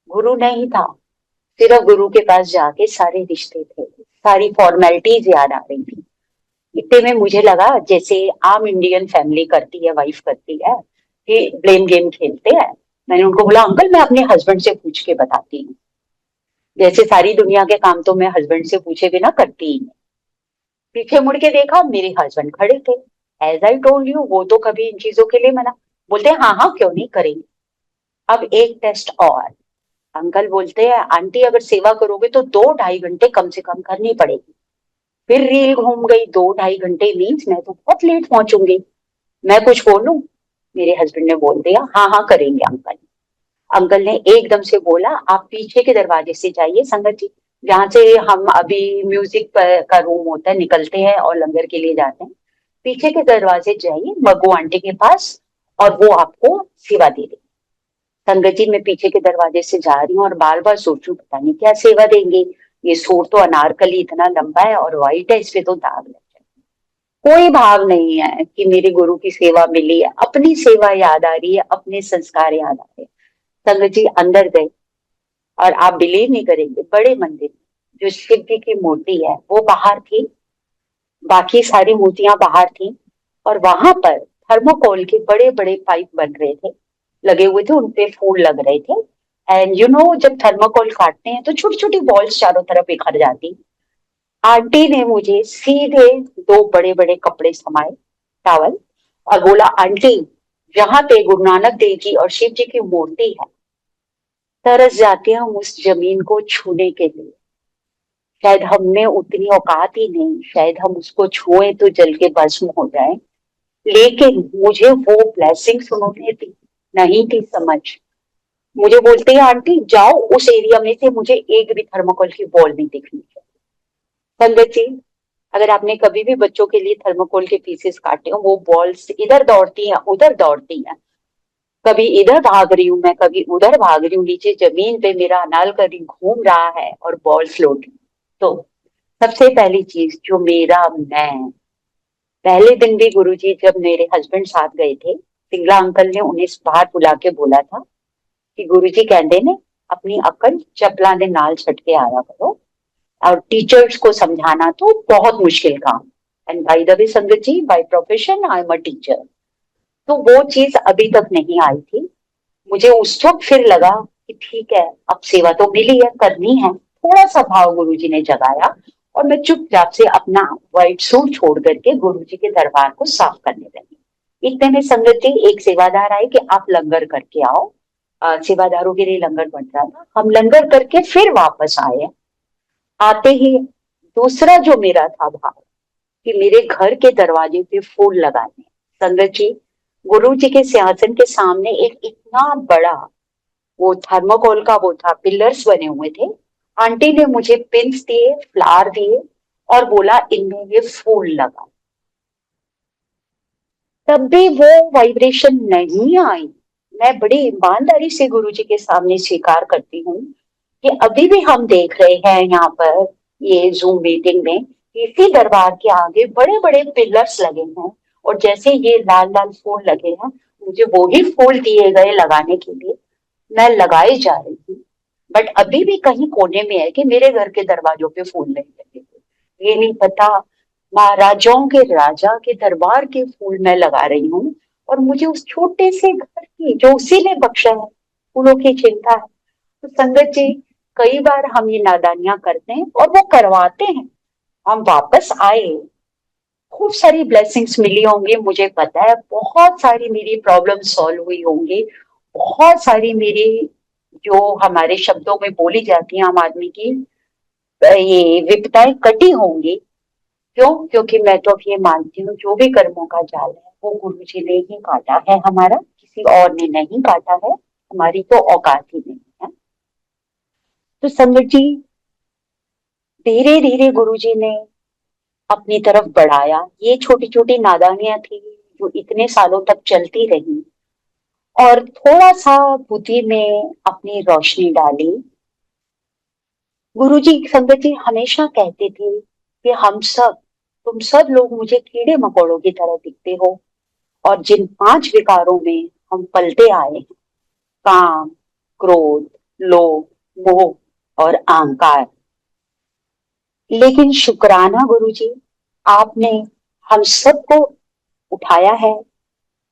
गुरु नहीं था, सिर्फ गुरु के पास जाके सारे रिश्ते थे, सारी फॉर्मेलिटीज याद आ रही थी। इतने में मुझे लगा जैसे आम इंडियन फैमिली करती है, वाइफ करती है, कि ब्लेम गेम खेलते हैं। मैंने उनको बोला अंकल मैं अपने हस्बैंड से पूछ के बताती हूँ। जैसे सारी दुनिया के काम तो मैं हस्बैंड से पूछे बिना करती ही नहीं। पीछे मुड़ के देखा, मेरे हस्बैंड खड़े थे। एज आई टोल्ड यू, वो तो कभी इन चीजों के लिए मना, बोलते हैं हाँ हाँ क्यों नहीं करेंगे। अब एक टेस्ट और, अंकल बोलते हैं आंटी अगर सेवा करोगे तो 2-2.5 घंटे कम से कम करनी पड़ेगी। फिर रील घूम गई, 2-2.5 घंटे मीन्स मैं तो बहुत लेट पहुंचूंगी। मैं कुछ बोलूं, मेरे हस्बैंड ने बोल दिया हाँ हाँ करेंगे अंकल। अंकल ने एकदम से बोला आप पीछे के दरवाजे से जाइए संगत जी, जहाँ से हम अभी म्यूजिक का रूम होता है निकलते हैं और लंगर के लिए जाते हैं। पीछे के दरवाजे जाइए मग्गू आंटी के पास और वो आपको सेवा दे देगी। संगत जी मैं पीछे के दरवाजे से जा रही हूँ और बार बार सोचूं पता नहीं क्या सेवा देंगे, ये सूट तो अनारकली इतना लंबा है और व्हाइट है, इस पे तो दाग लग जाए। कोई भाव नहीं है कि मेरे गुरु की सेवा मिली है, अपनी सेवा याद आ रही है, अपने संस्कार याद आ रहे हैं। संगत जी अंदर गए और आप बिलीव नहीं करेंगे, बड़े मंदिर जो शिव जी की मूर्ति है वो बाहर थी, बाकी सारी मूर्तियां बाहर थी, और वहां पर थर्मोकोल के बड़े बड़े पाइप बन रहे थे, लगे हुए थे, उनपे फूल लग रहे थे। एंड यू नो जब थर्मोकोल काटते हैं तो छोटी छोटी बॉल्स चारों तरफ बिखर जाती। आंटी ने मुझे सीधे 2 बड़े बड़े कपड़े समाए, टॉवल, और बोला आंटी जहां पे गुरु नानक देव जी और शिव जी की मूर्ति है, तरस जाते हैं हम उस जमीन को छूने के लिए। शायद हम में उतनी औकात ही नहीं, शायद हम उसको छुए तो जल के भस्म हो जाए, लेकिन मुझे वो ब्लेसिंग्स उन्होंने दी नहीं थी समझ। मुझे बोलते हैं आंटी जाओ उस एरिया में से मुझे एक भी थर्माकोल की बॉल नहीं दिखनी चाहिए। संगत जी, अगर आपने कभी भी बच्चों के लिए थर्माकोल के पीसेस काटे हो, वो बॉल्स इधर दौड़ती हैं उधर दौड़ती हैं, कभी इधर भाग रही हूँ मैं, कभी उधर भाग रही हूँ, नीचे जमीन पे मेरा अनारकली घूम रहा है और बॉल्स लौट। तो सबसे पहली चीज जो मेरा मैं, पहले दिन भी गुरुजी जब मेरे हस्बैंड साथ गए थे, सिंगला अंकल ने उन्हें बाहर बुला के बोला था कि गुरुजी कहते ने अपनी अकल चपला दे नाल छट के आया करो, और टीचर्स को समझाना तो बहुत मुश्किल काम। And bye the way Sangat ji, by profession I am a teacher. तो वो चीज अभी तक नहीं आई थी। मुझे उस वक्त फिर लगा कि ठीक है, अब सेवा तो मिली है, करनी है। थोड़ा सा भाव गुरुजी ने जगाया और मैं चुपचाप से अपना व्हाइट सूट छोड़ करके गुरुजी के दरबार को साफ करने लगी। इतने में संगत जी एक सेवादार आए कि आप लंगर करके आओ। सेवादारों के लिए लंगर बन रहा था, हम लंगर करके फिर वापस आए। आते ही दूसरा जो मेरा था भाव कि मेरे घर के दरवाजे पे फूल लगाने। संगत जी, गुरु जी के सिंहासन के सामने एक इतना बड़ा वो थर्मोकोल का वो था, पिलर्स बने हुए थे। आंटी ने मुझे पिंस दिए, फ्लावर दिए और बोला इनमें ये फूल लगा। तब भी वो वाइब्रेशन नहीं आई। मैं बड़ी ईमानदारी से गुरु जी के सामने स्वीकार करती हूँ कि अभी भी हम देख रहे हैं यहाँ पर ये जूम मीटिंग में, इसी दरबार के आगे बड़े बड़े पिलर्स लगे हैं और जैसे ये लाल लाल फूल लगे हैं, मुझे वो ही फूल दिए गए लगाने के लिए। मैं लगाई जा रही हूँ, बट अभी भी कहीं कोने में है कि मेरे घर के दरवाजों पे फूल नहीं लगे थे। ये नहीं पता महाराजाओं के राजा के दरबार के फूल मैं लगा रही हूँ और मुझे उस छोटे से घर की जो उसी ने बख्शा है फूलों की चिंता है। तो संगत जी, कई बार हम ये नादानियां करते हैं और वो करवाते हैं। हम वापस आए, खूब सारी ब्लेसिंग्स मिली होंगी, मुझे पता है बहुत सारी मेरी प्रॉब्लम सॉल्व हुई होंगी, बहुत सारी मेरी जो हमारे शब्दों में बोली जाती है आम आदमी की ये विपदाएं कटी होंगी। क्यों? क्योंकि मैं तो अब ये मानती हूँ जो भी कर्मों का जाल है वो गुरु जी ने ही काटा है, हमारा किसी और ने नहीं काटा है। हमारी तो औकात ही नहीं है। तो संगत जी, धीरे धीरे गुरु जी ने अपनी तरफ बढ़ाया। ये छोटी छोटी नादानियां थी जो इतने सालों तक चलती रही, और थोड़ा सा बुद्धि में अपनी रोशनी डाली। गुरुजी संगत जी हमेशा कहते थे कि हम सब, तुम सब लोग मुझे कीड़े मकोड़ों की तरह दिखते हो, और जिन 5 विकारों में हम पलते आए हैं, काम, क्रोध, लोभ, मोह और अहंकार, लेकिन शुक्राना गुरुजी, आपने हम सबको उठाया है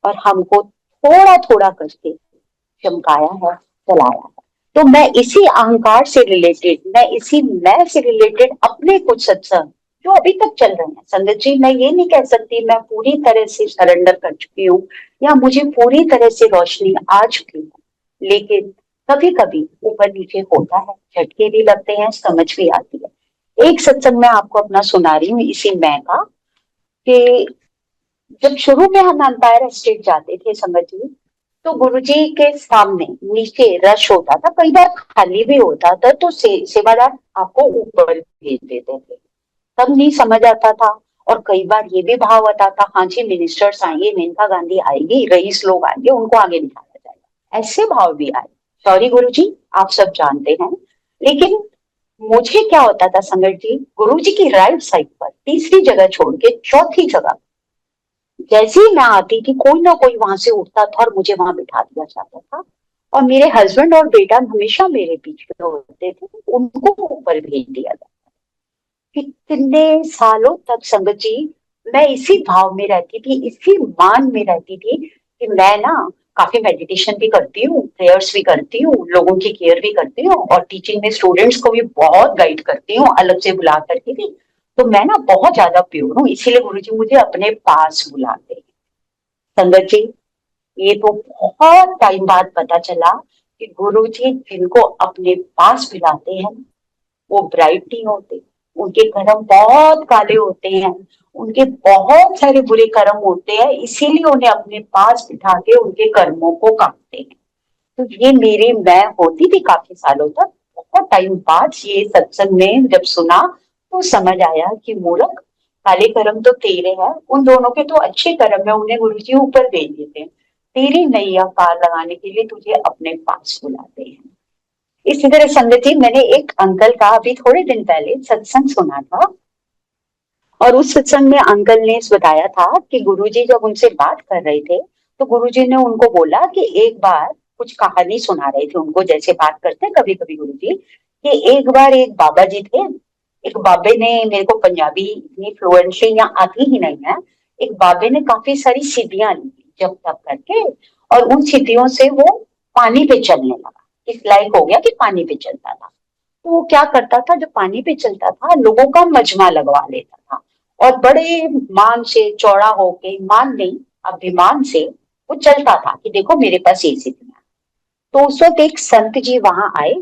और हमको थोड़ा थोड़ा करके चमकाया है, चलाया है। तो मैं इसी अहंकार से रिलेटेड, मैं इसी मैं से रिलेटेड अपने कुछ सत्संग जो अभी तक चल रहे हैं, संगत जी मैं ये नहीं कह सकती मैं पूरी तरह से सरेंडर कर चुकी हूँ या मुझे पूरी तरह से रोशनी आ चुकी है, लेकिन कभी कभी ऊपर नीचे होता है, झटके भी लगते हैं, समझ भी आती है। एक सत्संग मैं आपको अपना सुना रही हूँ इसी मैं का, कि जब शुरू में हम एम्पायर एस्टेट जाते थे संगत जी, तो गुरुजी के सामने नीचे रश होता था, कई बार खाली भी होता था, तो सेवादार आपको ऊपर भेज देते थे। तब नहीं समझ आता था, और कई बार ये भी भाव आता था, हाँ जी मिनिस्टर्स आएंगे, मेनका गांधी आएगी, रईस लोग आएंगे, उनको आगे निकाला जाएगा, ऐसे भाव भी आए। सॉरी गुरुजी, आप सब जानते हैं। लेकिन मुझे क्या होता था संगत जी, गुरुजी की राइट साइड पर तीसरी जगह छोड़ के चौथी जगह जैसे ही मैं आती थी, कोई ना कोई वहां से उठता था और मुझे वहां बिठा दिया जाता था, और मेरे हस्बैंड और बेटा हमेशा मेरे पीछे होते थे, उनको ऊपर भेज दिया था। कितने सालों तक संगत जी मैं इसी भाव में रहती थी, इसी मान में रहती थी कि मैं ना काफी मेडिटेशन भी करती हूँ, प्रेयर्स भी करती हूँ, लोगों की केयर भी करती हूँ, और टीचिंग में स्टूडेंट्स को भी बहुत गाइड करती हूँ अलग से बुला करके भी। तो मैं ना बहुत ज्यादा प्योर हूँ, इसीलिए गुरुजी मुझे अपने पास बुलाते हैं। संगत जी, ये तो बहुत टाइम बाद पता चला कि गुरुजी जिनको अपने पास बुलाते हैं वो ब्राइट नहीं होते, उनके कर्म बहुत काले होते हैं, उनके बहुत सारे बुरे कर्म होते हैं, इसीलिए उन्हें अपने पास बिठा के उनके कर्मों को काटते हैं। तो ये मेरे मैं होती थी काफी सालों तक, बहुत टाइम बाद ये सत्संग में जब सुना तो समझ आया कि मूर्ख, काले कर्म तो तेरे हैं, उन दोनों के तो अच्छे कर्म है, उन्हें गुरुजी ऊपर भेज देते हैं, तेरी नैया पार लगाने के लिए तुझे अपने पास बुलाते हैं। इसी तरह संगत जी, मैंने एक अंकल का अभी थोड़े दिन पहले सत्संग सुना था, और उस सत्संग में अंकल ने बताया था कि गुरुजी जब उनसे बात कर रहे थे तो गुरुजी ने उनको बोला कि एक बार कुछ कहानी सुना रहे थे उनको, जैसे बात करते हैं कभी कभी गुरुजी, कि एक बार एक बाबा जी थे। एक बाबे ने, मेरे को पंजाबी इतनी फ्लुएंटली या आती ही नहीं है, एक बाबे ने काफी सारी सीढ़ियां ली जब तब करके, और उन सीढ़ियों से वो पानी पे चलने लगा, इस लायक हो गया कि पानी पे चलता था। तो वो क्या करता था, जब पानी पे चलता था लोगों का मजमा लगवा लेता था, और बड़े मान से चौड़ा होके, मान नहीं अभिमान से वो चलता था कि देखो मेरे पास ये सीढ़ियां। तो उस वक्त एक संत जी वहां आए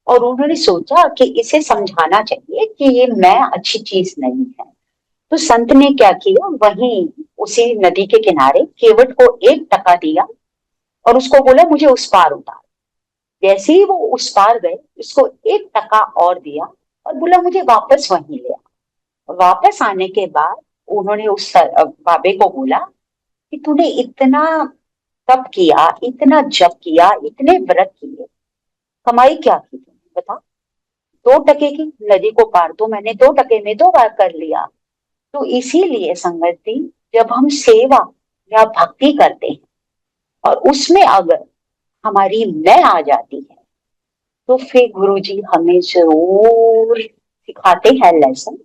और उन्होंने सोचा कि इसे समझाना चाहिए कि ये मैं अच्छी चीज नहीं है। तो संत ने क्या किया, वहीं उसी नदी के किनारे केवट को 1 टका दिया और उसको बोला मुझे उस पार उतार। जैसे ही वो उस पार गए, उसको 1 टका और दिया और बोला मुझे वापस वहीं ले आ। वापस आने के बाद उन्होंने उस बाबे को बोला कि तूने इतना तप किया, इतना जप किया, इतने व्रत किए, कमाई क्या की तूने बता? 2 टके की, नदी को पार तो मैंने 2 टके में 2 बार कर लिया। तो इसीलिए संगत जी, जब हम सेवा या भक्ति करते हैं और उसमें अगर हमारी मैं आ जाती है तो फिर गुरुजी हमें जरूर सिखाते हैं लेसन।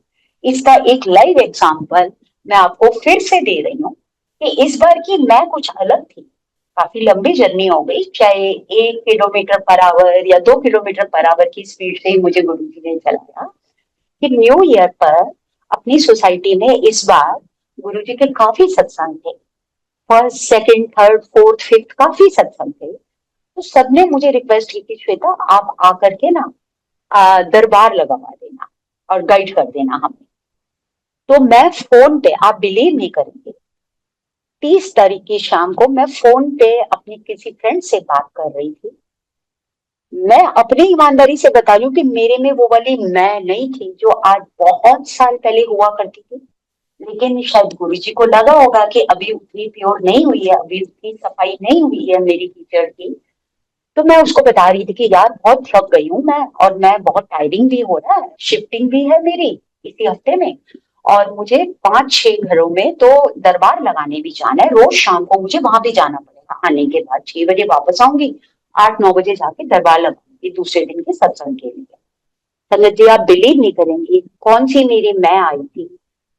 इसका एक लाइव एग्जांपल मैं आपको फिर से दे रही हूँ कि इस बार की मैं कुछ अलग थी। काफी लंबी जर्नी हो गई, चाहे 1 किलोमीटर पर आवर या 2 किलोमीटर पर आवर की स्पीड से ही मुझे गुरुजी ने चलाया। कि न्यू ईयर पर अपनी सोसाइटी में इस बार गुरुजी के काफी सत्संग थे, first second third fourth fifth काफी सत्संग थे। तो सबने मुझे रिक्वेस्ट की कि श्वेता आप आकर के ना दरबार लगवा देना और गाइड कर देना हमें। तो मैं फोन पे, आप बिलीव नहीं करेंगे, 30 तारीख की शाम को मैं फोन पे अपनी किसी फ्रेंड से बात कर रही थी। मैं अपनी ईमानदारी से बता रही हूँ कि मेरे में वो वाली मैं नहीं थी जो आज बहुत साल पहले हुआ करती थी। लेकिन शायद गुरुजी को लगा होगा कि अभी उतनी प्योर नहीं हुई है, अभी उतनी सफाई नहीं हुई है मेरी कीचड़ की। तो मैं उसको बता रही थी कि यार बहुत थक गई हूँ मैं, और मैं बहुत टायरिंग भी हो रहा है, शिफ्टिंग भी है मेरी इसी हफ्ते में, और मुझे 5-6 घरों में तो दरबार लगाने भी जाना है, रोज शाम को मुझे वहां भी जाना पड़ेगा, आने के बाद 6 बजे वापस आऊंगी, 8-9 बजे जाके दरबार लगाऊंगी दूसरे दिन के सत्संग के लिए। संगत जी, आप बिलीव नहीं करेंगी कौन सी मेरी मैं आई थी।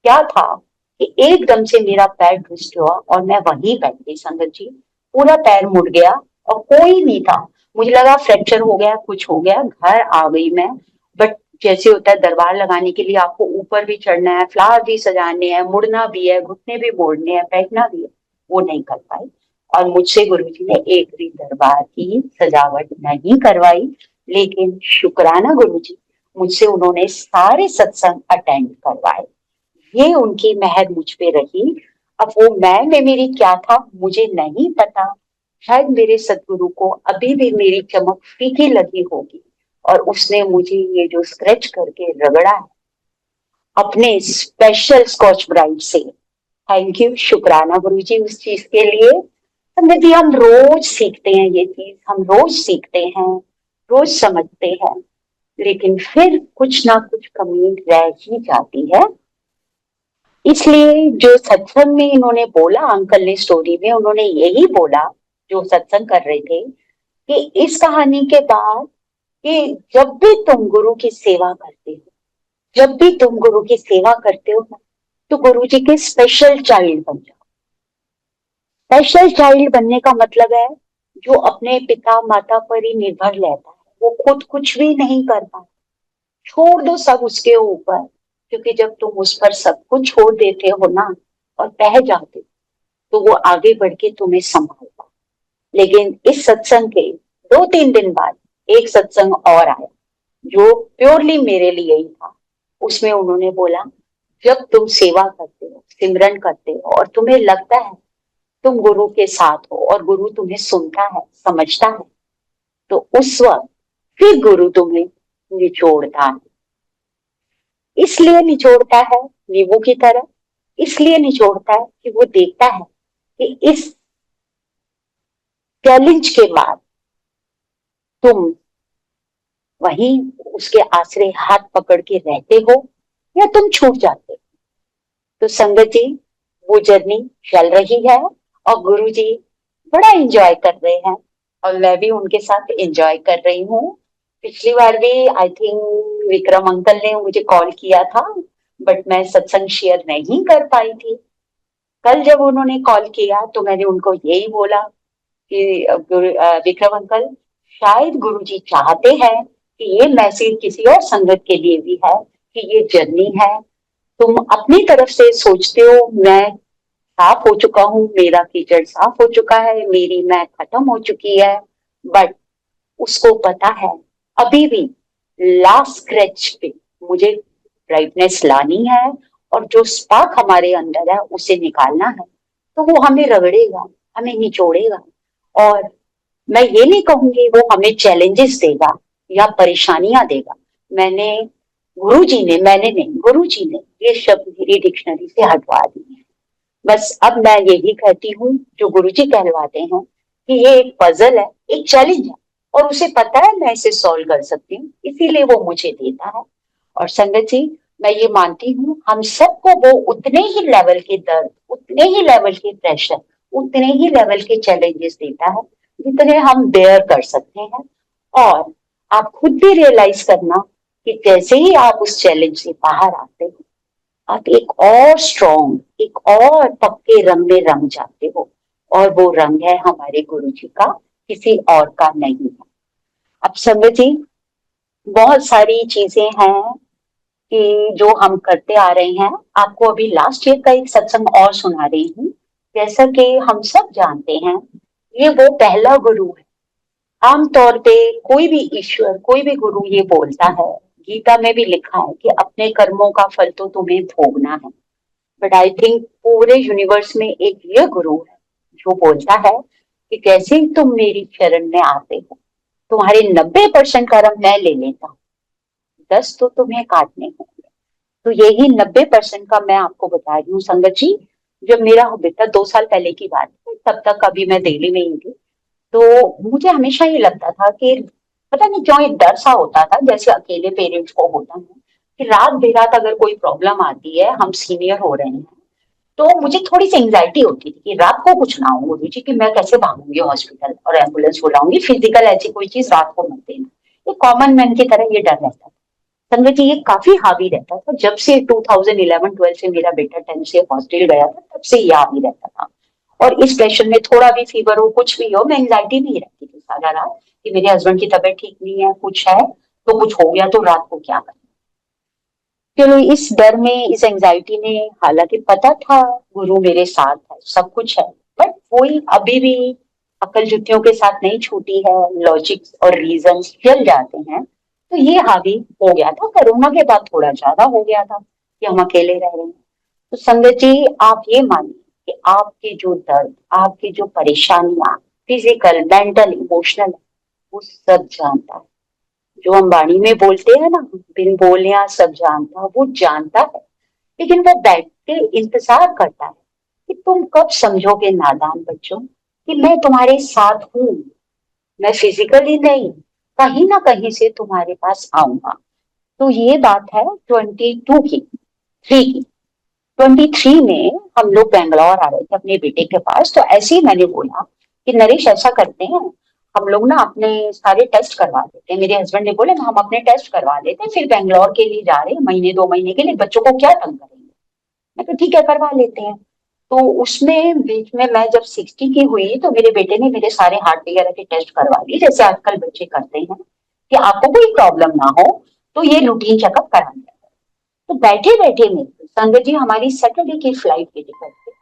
क्या था कि एकदम से मेरा पैर ट्विस्ट हुआ और मैं वहीं बैठ गई संगत जी, पूरा पैर मुड़ गया और कोई नहीं था। मुझे लगा फ्रैक्चर हो गया, कुछ हो गया, घर आ गई मैं। बट जैसे होता है दरबार लगाने के लिए आपको ऊपर भी चढ़ना है, फ्लावर भी सजाने हैं, मुड़ना भी है, घुटने भी मोड़ने हैं, बैठना भी है, वो नहीं कर पाई। और मुझसे गुरुजी ने एक भी दरबार की सजावट नहीं करवाई। लेकिन शुक्राना गुरुजी, मुझसे उन्होंने सारे सत्संग अटेंड करवाए। ये उनकी मेहर मुझ पे रही। अब वो मैं में मेरी क्या था मुझे नहीं पता। शायद मेरे सदगुरु को अभी भी मेरी चमक फीकी लगी होगी और उसने मुझे ये जो स्क्रैच करके रगड़ा है अपने स्पेशल स्कॉच ब्राइट से, थैंक यू, शुक्राना गुरुजी उस चीज के लिए। संगत जी, हम रोज सीखते हैं ये चीज, हम रोज सीखते हैं, रोज समझते हैं, लेकिन फिर कुछ ना कुछ कमी रह ही जाती है। इसलिए जो सत्संग में इन्होंने बोला, अंकल ने स्टोरी में उन्होंने यही बोला जो सत्संग कर रहे थे, कि इस कहानी के बाद कि जब भी तुम गुरु की सेवा करते हो, जब भी तुम गुरु की सेवा करते हो ना, तो गुरु जी के स्पेशल चाइल्ड बन जाओ। स्पेशल चाइल्ड बनने का मतलब है जो अपने पिता माता पर ही निर्भर रहता है, वो खुद कुछ भी नहीं कर पाता, छोड़ दो सब उसके ऊपर। क्योंकि जब तुम उस पर सब कुछ छोड़ देते हो ना और बह जाते हो, तो वो आगे बढ़ के तुम्हें संभालता। लेकिन इस सत्संग के 2-3 दिन बाद एक सत्संग और आया जो प्योरली मेरे लिए ही था। उसमें उन्होंने बोला जब तुम सेवा करते हो, सिमरन करते हो और तुम्हें लगता है तुम गुरु के साथ हो और गुरु तुम्हें सुनता है, समझता है, तो उस वक्त फिर गुरु तुम्हें निचोड़ता है। इसलिए निचोड़ता है नींबू की तरह, इसलिए निचोड़ता है कि वो देखता है कि इस चैलेंज के बाद तुम वहीं उसके आसरे हाथ पकड़ के रहते हो या तुम छूट जाते हो। तो संगत जी, वो जर्नी चल रही है और गुरु जी बड़ा एंजॉय कर रहे हैं और मैं भी उनके साथ एंजॉय कर रही हूँ। पिछली बार भी आई थिंक विक्रम अंकल ने मुझे कॉल किया था, बट मैं सत्संग शेयर नहीं कर पाई थी। कल जब उन्होंने कॉल किया तो मैंने उनको यही बोला कि विक्रम अंकल, शायद गुरुजी चाहते हैं कि ये मैसेज किसी और संगत के लिए भी है कि ये जर्नी है। तुम अपनी तरफ से सोचते हो मैं साफ हो चुका हूँ, मेरा कीचड़ साफ हो चुका है, मेरी मैं खत्म हो चुकी है, बट उसको पता है अभी भी लास्ट स्क्रैच पे मुझे ब्राइटनेस लानी है और जो स्पार्क हमारे अंदर है उसे निकालना है। तो वो हमें रगड़ेगा, हमें निचोड़ेगा और मैं ये नहीं कहूंगी वो हमें चैलेंजेस देगा या परेशानियां देगा। मैंने नहीं, गुरु जी ने ये शब्द मेरी डिक्शनरी से हटवा दिए हैं। बस अब मैं यही कहती हूँ जो गुरु जी कहलवाते हैं कि ये एक पजल है, एक चैलेंज है और उसे पता है मैं इसे सॉल्व कर सकती हूँ, इसीलिए वो मुझे देता है। और संगत जी, मैं ये मानती हूँ हम सबको वो उतने ही लेवल के दर्द, उतने ही लेवल के प्रेशर, उतने ही लेवल के चैलेंजेस देता है जितने हम बेयर कर सकते हैं। और आप खुद भी रियलाइज करना कि जैसे ही आप उस चैलेंज से बाहर आते हो, आप एक और स्ट्रॉन्ग, एक और पक्के रंग में रंग जाते हो और वो रंग है हमारे गुरु जी का, किसी और का नहीं है। अब संगत जी, बहुत सारी चीजें हैं कि जो हम करते आ रहे हैं। आपको अभी लास्ट ईयर का एक सत्संग और सुना रही हूँ। जैसा कि हम सब जानते हैं, ये वो पहला गुरु है। आमतौर पे कोई भी ईश्वर, कोई भी गुरु ये बोलता है, गीता में भी लिखा है कि अपने कर्मों का फल तो तुम्हें भोगना है। बट आई थिंक पूरे यूनिवर्स में एक ये गुरु है जो बोलता है कि जैसे ही तुम मेरी शरण में आते हो, तुम्हारे 90% कर्म मैं ले लेता हूँ, 10 तो तुम्हें काटने होंगे। तो यही 90% का मैं आपको बता रही हूँ संगत जी। जब मेरा बेटा 2 साल पहले की बात है, तब तक अभी मैं दिल्ली में ही थी, तो मुझे हमेशा ये लगता था कि पता नहीं क्यों एक डर सा होता था, जैसे अकेले पेरेंट्स को होता है कि रात बेरात अगर कोई प्रॉब्लम आती है, हम सीनियर हो रहे हैं, तो मुझे थोड़ी सी एंग्जाइटी होती थी कि रात को कुछ ना हो गुरु जी, कि मैं कैसे भागूंगी हॉस्पिटल और एम्बुलेंस बुलाऊंगी, फिजिकल ऐसी कोई चीज रात को मत देना। एक कॉमन मैन की तरह ये डर रहता था संगत जी, ये काफी हावी रहता था। जब से 2011-12 से मेरा बेटा 10 से हॉस्टल गया था, तब से ये हावी रहता था। और इस प्रेशर में थोड़ा भी फीवर हो, कुछ भी हो, मैं एंग्जाइटी नहीं रहती थी सारा रात कि मेरे हस्बैंड की तबीयत ठीक नहीं है, कुछ है तो कुछ हो गया तो रात को क्या करना। चलो इस डर में, इस एंजाइटी में, हालांकि पता था गुरु मेरे साथ है, सब कुछ है, बट वही अभी भी अकल जुतियों के साथ नहीं छूटी है, लॉजिक्स और रीजन चल जाते हैं। तो ये हावी हो गया था, कोरोना के बाद थोड़ा ज्यादा हो गया था कि हम अकेले रह रहे हैं। तो संगत जी, आप ये मानिए कि आपके जो दर्द, आपकी जो परेशानियां, फिजिकल, मेंटल, इमोशनल, वो सब जानता है। जो हम वाणी में बोलते हैं ना, बिन बोलिया सब जानता, वो जानता है। लेकिन वो बैठ के इंतजार करता है कि तुम कब समझोगे नादान बच्चों कि मैं तुम्हारे साथ हूँ। मैं फिजिकली नहीं, कहीं ना कहीं से तुम्हारे पास आऊंगा। तो ये बात है 22 की, 3 की। 23 में हम लोग बेंगलोर आ रहे थे अपने बेटे के पास, तो ऐसे ही मैंने बोला कि नरेश ऐसा करते हैं, हम लोग ना अपने सारे टेस्ट करवा लेते हैं। मेरे हस्बैंड ने बोले हम अपने टेस्ट करवा लेते हैं, फिर बेंगलोर के लिए जा रहे हैं महीने 2 महीने के लिए, बच्चों को क्या तंग करेंगे। मैं तो ठीक है करवा लेते हैं। तो उसमें बीच में मैं जब 60 की हुई तो मेरे बेटे ने मेरे सारे हार्ट वगैरह के टेस्ट करवा लिए, जैसे आजकल बच्चे करते हैं कि आपको कोई प्रॉब्लम ना हो तो ये रूटीन चेकअप करा लिया। तो बैठे बैठे में संगत जी, हमारी सैटरडे की फ्लाइट की टिकट थी।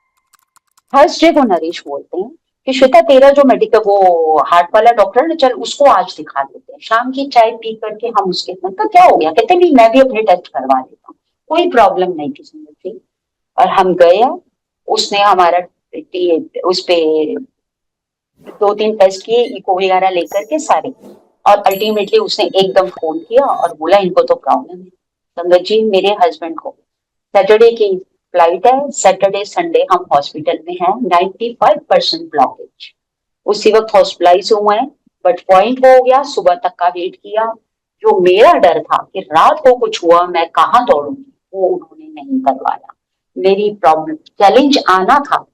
थर्सडे को नरेश बोलते हैं कि श्वेता तेरा जो मेडिकल वो हार्ट वाला डॉक्टर है, चल उसको आज दिखा देते हैं। शाम की चाय पी करके हम उसके, मतलब क्या हो गया, कहते नहीं मैं भी अपने टेस्ट करवा लेता हूँ, कोई प्रॉब्लम नहीं थी। और हम गए, उसने हमारा उस पे 2-3 टेस्ट किए, इको वगैरह लेकर के सारे, और अल्टीमेटली उसने एकदम फोन किया और बोला इनको तो प्रॉब्लम है। संगत जी, मेरे हस्बैंड को सैटरडे की फ्लाइट है, सैटरडे संडे हम हॉस्पिटल में हैं, 95% ब्लॉकेज। उसी वक्त हॉस्पिटलाइज हुए हैं, बट पॉइंट वो हो गया, सुबह तक का वेट किया। जो मेरा डर था कि रात को कुछ हुआ मैं कहाँ दौड़ूंगी, वो उन्होंने नहीं करवाया। मेरी प्रॉब्लम चैलेंज आना था,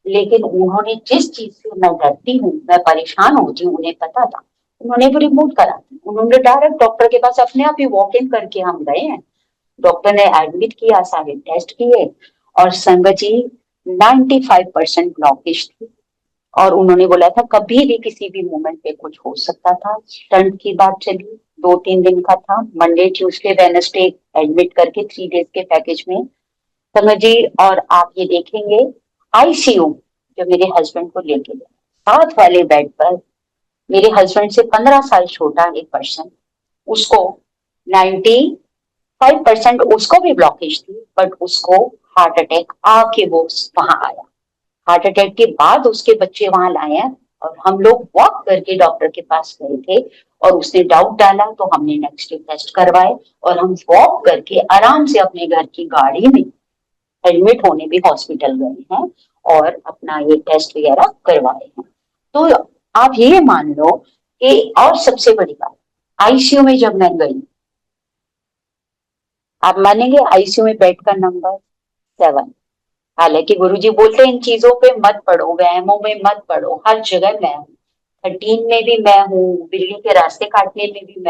लेकिन उन्होंने जिस चीज से मैं डरती हूँ, मैं परेशान होती हूँ, उन्हें पता था, उन्होंने वो रिमूव करा दी। उन्होंने डायरेक्ट डॉक्टर के पास अपने आप ही वॉक इन करके हम गए हैं। डॉक्टर ने एडमिट किया, सारे टेस्ट किए, और संगत जी 95% ब्लॉकेज थी। और उन्होंने बोला था कभी भी किसी भी मोमेंट पे कुछ हो सकता था। स्टंट की बात चली, 2-3 दिन का था, मंडे ट्यूसडे वेडनेसडे एडमिट करके 3 डेज के पैकेज में समझ जी। और आप ये देखेंगे आईसीयू, जो मेरे हस्बैंड को लेके गए, साथ वाले बेड पर मेरे हस्बैंड से 15 साल छोटा एक पर्सन, उसको 95% उसको भी ब्लॉकेज थी, बट उसको हार्ट अटैक आके वो वहां आया। हार्ट अटैक के बाद उसके बच्चे वहां लाए हैं, और हम लोग वॉक करके डॉक्टर के पास गए थे, और उसने डाउट डाला तो हमने नेक्स्ट डे टेस्ट करवाए, और हम वॉक करके आराम से अपने घर की गाड़ी में एडमिट होने भी हॉस्पिटल गए हैं, और अपना ये टेस्ट वगैरह करवाए हैं। तो आप ये मान लो कि, और सबसे बड़ी बात, आईसीयू में जब मैं गई, आप मानेंगे आईसीयू में बेड का नंबर 7। हालांकि गुरुजी बोलते हैं इन चीजों पे मत पड़ो, वहमों में मत पड़ो, हर जगह मैं हूँ, 13 में भी मैं हूँ, बिल्ली के रास्ते काटने में भी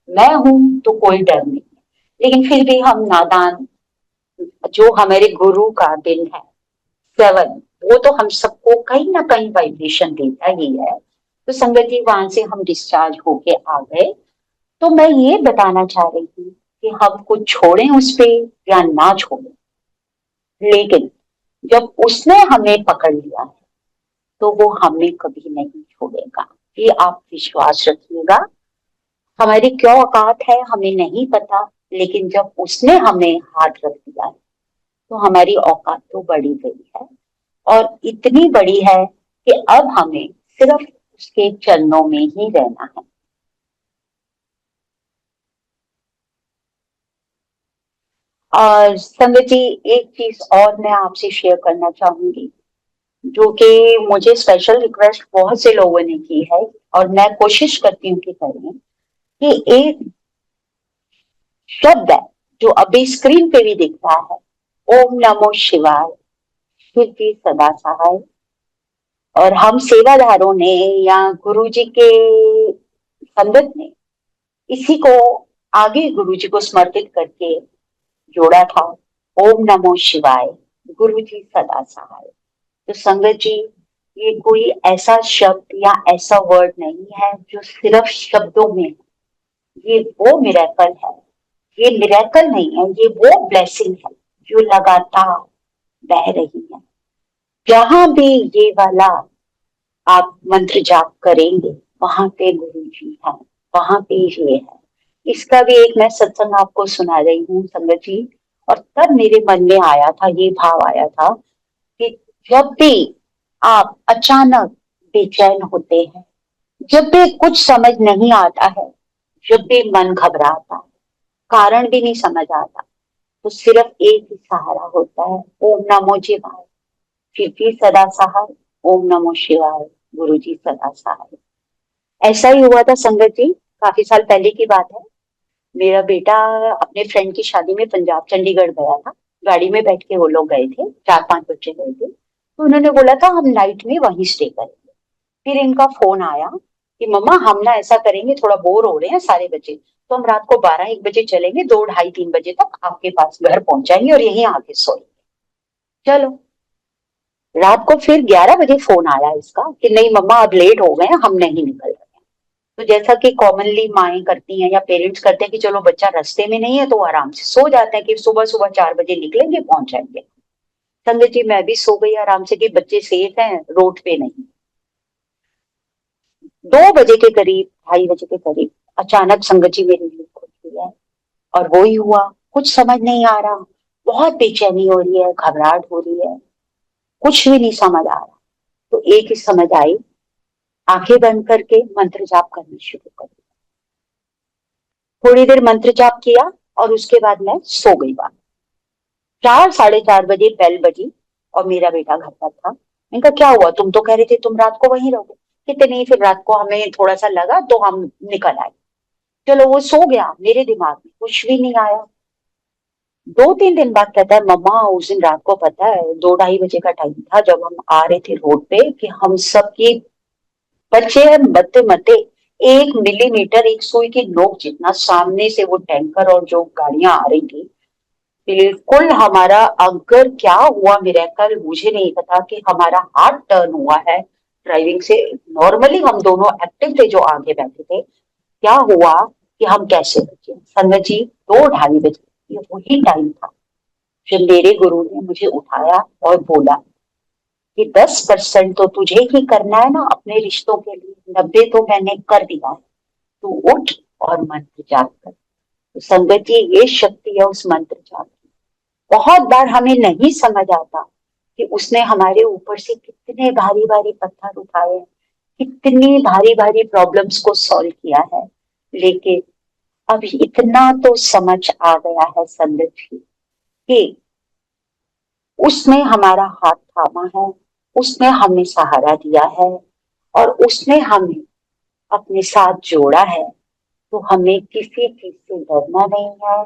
मैं हूँ तो कोई डर नहीं। लेकिन फिर भी हम नादान, जो हमारे गुरु का दिल है 7, वो तो हम सबको कहीं ना कहीं वाइब्रेशन देता ही है। तो संगत जी वहां से हम डिस्चार्ज होके आ गए। तो मैं ये बताना चाह रही थी कि हम कुछ छोड़ें उस पे या ना छोड़ें, लेकिन जब उसने हमें पकड़ लिया है तो वो हमें कभी नहीं छोड़ेगा, ये आप विश्वास रखिएगा। हमारी क्या औकात है हमें नहीं पता, लेकिन जब उसने हमें हाथ रख दिया है तो हमारी औकात तो बढ़ी गई है, और इतनी बड़ी है कि अब हमें सिर्फ उसके चरणों में ही रहना है। और संगत जी, एक चीज और मैं आपसे शेयर करना चाहूंगी, जो कि मुझे स्पेशल रिक्वेस्ट बहुत से लोगों ने की है, और मैं कोशिश करती हूँ कि करें, कि एक शब्द है जो अभी स्क्रीन पे भी दिख रहा है, ओम नमो शिवाय, शिव की सदा सहाय। और हम सेवादारों ने या गुरु जी के संगत ने इसी को आगे गुरु जी को समर्पित करके जोड़ा था, ओम नमो शिवाय, गुरु जी सदा सहाय। तो संगत जी, ये कोई ऐसा शब्द या ऐसा वर्ड नहीं है जो सिर्फ शब्दों में है, ये वो मिरेकल है। ये मिरेकल नहीं है, ये वो ब्लेसिंग है जो लगातार बह रही है। जहां भी ये वाला आप मंत्र जाप करेंगे, वहां पे गुरु जी हैं, वहां पे ये है। इसका भी एक मैं सत्संग आपको सुना रही हूँ संगत जी। और तब मेरे मन में आया था, ये भाव आया था कि जब भी आप अचानक बेचैन होते हैं, जब भी कुछ समझ नहीं आता है, जब भी मन घबराता है, कारण भी नहीं समझ आता, तो सिर्फ एक ही सहारा होता है, ओम नमो शिवाय, फिर भी सदा सहाय, ओम नमो शिवाय, गुरु जी सदा सहाय। ऐसा ही हुआ था संगत जी, काफी साल पहले की बात है। मेरा बेटा अपने फ्रेंड की शादी में पंजाब चंडीगढ़ गया था, गाड़ी में बैठ के वो लोग गए थे, 4-5 बच्चे गए थे, तो उन्होंने बोला था हम नाइट में वहीं स्टे करेंगे। फिर इनका फोन आया कि मम्मा हम ना ऐसा करेंगे, थोड़ा बोर हो रहे हैं सारे बच्चे, तो हम रात को 12-1 बजे चलेंगे, 2, ढाई, 3 बजे तक आपके पास घर पहुंच जाएंगे और यहीं आके सोएंगे। चलो, रात को फिर 11 बजे फोन आया इसका कि नहीं मम्मा अब लेट हो गए, हम नहीं निकल रहे। तो जैसा कि कॉमनली माएं करती हैं या पेरेंट्स करते हैं कि चलो बच्चा रास्ते में नहीं है तो आराम से सो जाते हैं कि सुबह सुबह 4 बजे निकलेंगे पहुंच जाएंगे। संगत जी मैं भी सो गई आराम से कि बच्चे सेफ हैं, रोड पे नहीं। 2 बजे के करीब, 2:30 बजे के करीब अचानक संगत जी मेरी नींद खुलती है, और वो ही हुआ, कुछ समझ नहीं आ रहा। बहुत बेचैनी हो रही है, घबराहट हो रही है, कुछ भी नहीं समझ आ रहा। तो एक ही समझ आई, आंखें बंद करके मंत्र जाप करना शुरू कर। थोड़ी देर मंत्र जाप किया और उसके बाद मैं सो गई। बात 4 साढ़े 4 बजे बेल बजी और मेरा बेटा घर पर था। मैंने कहा क्या हुआ, तुम तो कह रहे थे तुम रात को वहीं रहोगे। कहते नहीं, फिर रात को हमें थोड़ा सा लगा तो हम निकल आए। चलो वो सो गया, मेरे दिमाग में कुछ भी नहीं आया। 2 3 दिन बाद कहता है मम्मा उस दिन रात को पता है 2 ढाई बजे का टाइम था जब हम आ रहे थे रोड पे कि हम सबकी बच्चे हैं मरते मरते 1 मिलीमीटर एक सुई की नोक जितना सामने से वो टैंकर और जो गाड़ियां आ रही थी, बिल्कुल हमारा अगर क्या हुआ मिरेकल मुझे नहीं पता कि हमारा हाथ टर्न हुआ है ड्राइविंग से। नॉर्मली हम दोनों एक्टिव थे जो आगे बैठे थे। क्या हुआ कि हम कैसे बचे संगत जी। 2 ढाई बजे ये वही टाइम था जब मेरे गुरु ने मुझे उठाया और बोला कि 10% तो तुझे ही करना है ना अपने रिश्तों के लिए, 90 तो मैंने कर दिया है, तू उठ और मंत्र जाप कर। तो संगत जी ये शक्ति है उस मंत्र जाप की। बहुत बार हमें नहीं समझ आता कि उसने हमारे ऊपर से कितने भारी भारी पत्थर उठाए हैं, कितनी भारी भारी प्रॉब्लम्स को सॉल्व किया है। लेकिन अब इतना तो समझ आ गया है संगत जी कि उसने हमारा हाथ थामा है, उसने हमें सहारा दिया है और उसने हमें अपने साथ जोड़ा है। तो हमें किसी चीज से डरना नहीं है,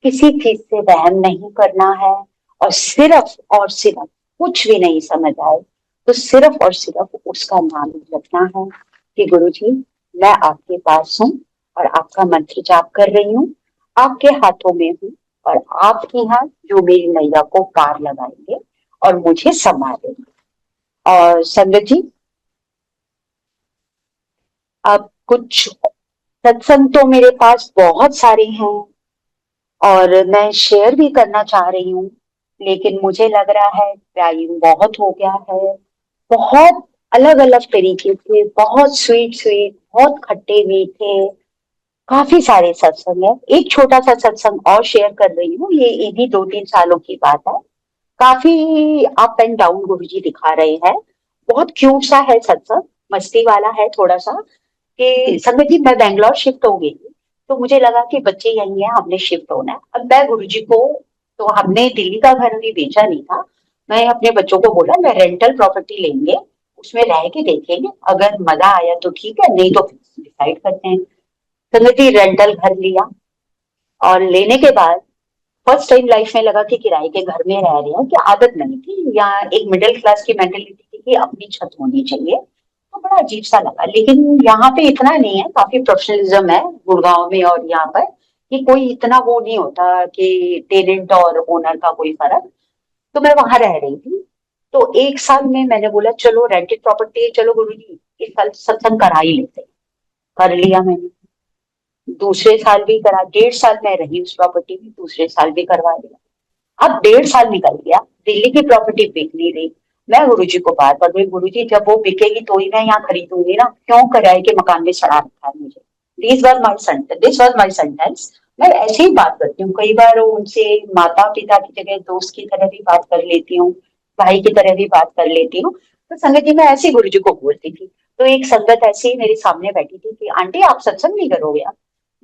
किसी चीज से वहम नहीं करना है। और सिर्फ कुछ भी नहीं समझ आए तो सिर्फ और सिर्फ उसका नाम जपना है कि गुरु जी मैं आपके पास हूँ और आपका मंत्र जाप कर रही हूँ, आपके हाथों में हूँ और आप ही हैं जो मेरी नैया को पार लगाएंगे और मुझे संभालेंगे। और संगत जी अब कुछ सत्संग तो मेरे पास बहुत सारे हैं और मैं शेयर भी करना चाह रही हूँ, लेकिन मुझे लग रहा है टाइम बहुत हो गया है। बहुत अलग अलग तरीके के, बहुत स्वीट स्वीट, बहुत खट्टे मीठे, काफी सारे सत्संग है। एक छोटा सा सत्संग और शेयर कर रही हूँ, ये इन्हीं 2 3 सालों की बात है। काफी अप एंड डाउन गुरुजी दिखा रहे हैं। बहुत क्यूट सा है सत्संग, मस्ती वाला है थोड़ा सा। कि संगत जी मैं बैंगलोर शिफ्ट हो गई थी, तो मुझे लगा कि बच्चे यही हैं, हमने शिफ्ट होना है। अब मैं गुरुजी को, तो हमने दिल्ली का घर अभी बेचा नहीं था। मैं अपने बच्चों को बोला मैं रेंटल प्रॉपर्टी लेंगे, उसमें रह के देखेंगे, अगर मजा आया तो ठीक है, नहीं तो डिसाइड करते हैं। संगत जी रेंटल घर लिया और लेने के बाद फर्स्ट टाइम लाइफ में लगा कि किराए के घर में रह रहे हैं, कि आदत नहीं थी या एक मिडिल क्लास की मेंटेलिटी थी कि अपनी छत होनी चाहिए। तो बड़ा अजीब सा लगा, लेकिन यहाँ पे इतना नहीं है, काफी प्रोफेशनलिज्म है गुड़गांव में और यहाँ पर, कि कोई इतना वो नहीं होता कि टेनेंट और ओनर का कोई फर्क। तो मैं वहां रह रही थी। तो 1 साल में मैंने बोला चलो रेंटेड प्रॉपर्टी है, चलो गुरुजी इस साल सत्संग करा ही लेते हैं। कर लिया मैंने। दूसरे साल भी करा, 1.5 साल मैं रही उस प्रॉपर्टी में, दूसरे साल भी करवा लिया। अब 1.5 साल निकल गया, दिल्ली की प्रॉपर्टी बिक नहीं रही। मैं गुरुजी को बार बार बोली गुरुजी जब वो बिकेगी तो ही मैं यहाँ खरीदूंगी ना, क्यों किराए के मकान में सड़ा रखा है मुझे। This was my sentence. मैं ऐसे ही बात करती हूँ, कई बार उनसे माता पिता की जगह दोस्त की तरह भी बात कर लेती हूँ, भाई की तरह भी बात कर लेती हूँ। तो संगत जी मैं ऐसे ही गुरुजी को बोलती थी। तो एक संगत ऐसी ही मेरे सामने बैठी थी कि आंटी आप सत्संग नहीं करोगे आप।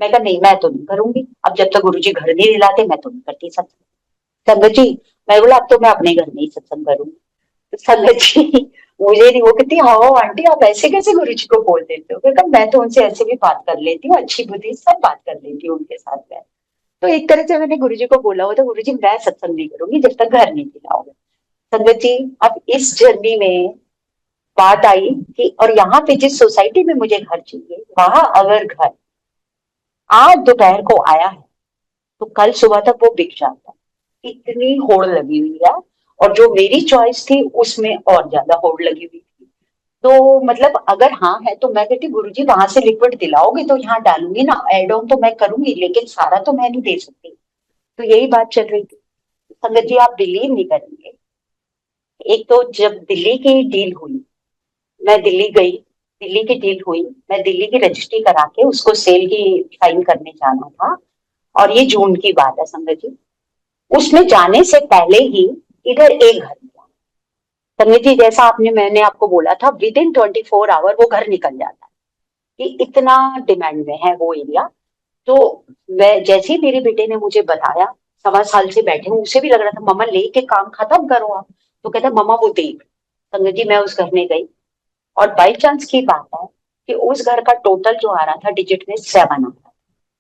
मैं कहा नहीं मैं तो नहीं करूंगी, अब जब तक गुरुजी घर नहीं दिलाते मैं तो नहीं करती सत्संग। संगत जी मैं बोला अब तो मैं अपने घर में ही सत्संग करूंगी। तो संगत जी मुझे नहीं, वो कहती हाँ आंटी आप ऐसे कैसे गुरु जी को बोल देते हो। कहता मैं तो उनसे ऐसे भी बात कर लेती हूँ, अच्छी बुद्धि सब बात कर लेती हूँ उनके साथ में। तो एक तरह से मैंने गुरु जी को बोला हुआ था गुरु जी मैं सत्संग नहीं करूंगी जब तक घर नहीं दिलाओगे। संगत जी अब इस जर्नी में बात आई कि और यहाँ पे जिस सोसाइटी में मुझे घर चाहिए वहां अगर घर आज दोपहर को आया है तो कल सुबह तक वो बिक जाता है, इतनी होड़ लगी हुई है। और जो मेरी चॉइस थी उसमें और ज्यादा होड़ लगी हुई थी। तो मतलब अगर हाँ है तो मैं कहती गुरुजी वहां से लिक्विड दिलाओगे तो यहाँ डालूंगी ना, एड ऑन तो मैं करूंगी लेकिन सारा तो मैं नहीं दे सकती। तो यही बात चल रही थी। संगत जी आप बिलीव नहीं करेंगे, एक तो जब दिल्ली की डील हुई, मैं दिल्ली गई, दिल्ली की डील हुई, मैं दिल्ली की रजिस्ट्री करा के उसको सेल की साइन करने जाना था। और ये जून की बात है संगत जी। उसमें जाने से पहले ही इधर एक घर मिला। संगीत जी, जैसा मैंने आपको बोला था, विद इन 24 आवर वो घर निकल जाता है कि इतना डिमांड में है वो एरिया। तो मैं जैसे ही मेरे बेटे ने मुझे बताया, 1.25 साल से बैठे हूँ, उसे भी लग रहा था मम्मा लेके काम खत्म करो आप। तो कहता मम्मा वो देख। संगत जी, मैं उस घर में गई और बाई चांस की बात है कि उस घर का टोटल जो आ रहा था डिजिट में 7 आ रहा था।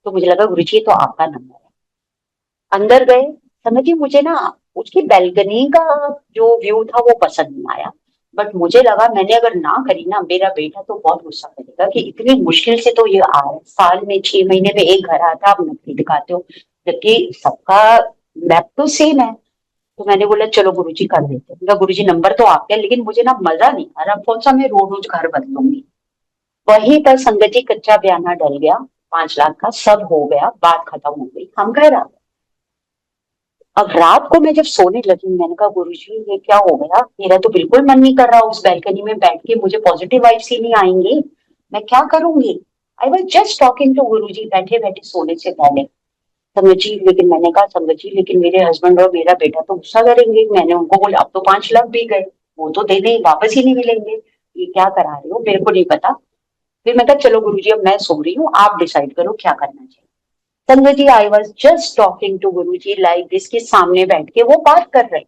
तो मुझे लगा गुरुजी ये तो आपका नंबर है। अंदर गए। समझ जी, मुझे ना उसकी बैल्कनी का जो व्यू था वो पसंद नहीं आया। बट मुझे लगा मैंने अगर ना करी ना, मेरा बेटा तो बहुत गुस्सा करेगा कि इतनी मुश्किल से तो ये आ रहा है, साल में 6 महीने में एक घर आता, आप नकली दिखाते हो, जबकि सबका मैप तो सेम है। तो मैंने बोला चलो गुरुजी कर देते हैं। गुरुजी नंबर तो आपका है, लेकिन मुझे ना मजा नहीं आ रहा, कौन सा मैं रोज रोज घर बदलूंगी। वहीं पर संगत जी कच्चा बयाना डल गया। 5 लाख का सब हो गया, बात खत्म हो गई, हम घर आ गए। अब रात को मैं जब सोने लगी, मैंने कहा गुरुजी ये क्या हो गया, मेरा तो बिल्कुल मन नहीं कर रहा उस बैल्कनी में बैठ के, मुझे पॉजिटिव वाइब्स ही नहीं आएंगी, मैं क्या करूंगी। I was just talking to Guruji बैठे बैठे सोने से पहले। संगत जी, लेकिन मैंने कहा संगत जी, लेकिन मेरे हस्बैंड और मेरा बेटा तो गुस्सा करेंगे। मैंने उनको बोला अब तो 5 लाख भी गए, वो तो दे दें, वापस ही नहीं मिलेंगे, ये क्या करा रहे हो, मेरे को नहीं पता। फिर मैं कहा चलो गुरुजी अब मैं सो रही हूँ, आप डिसाइड करो क्या करना चाहिए। Sanjay ji, I was just talking to guruji like this, के सामने बैठ के वो बात कर रहे।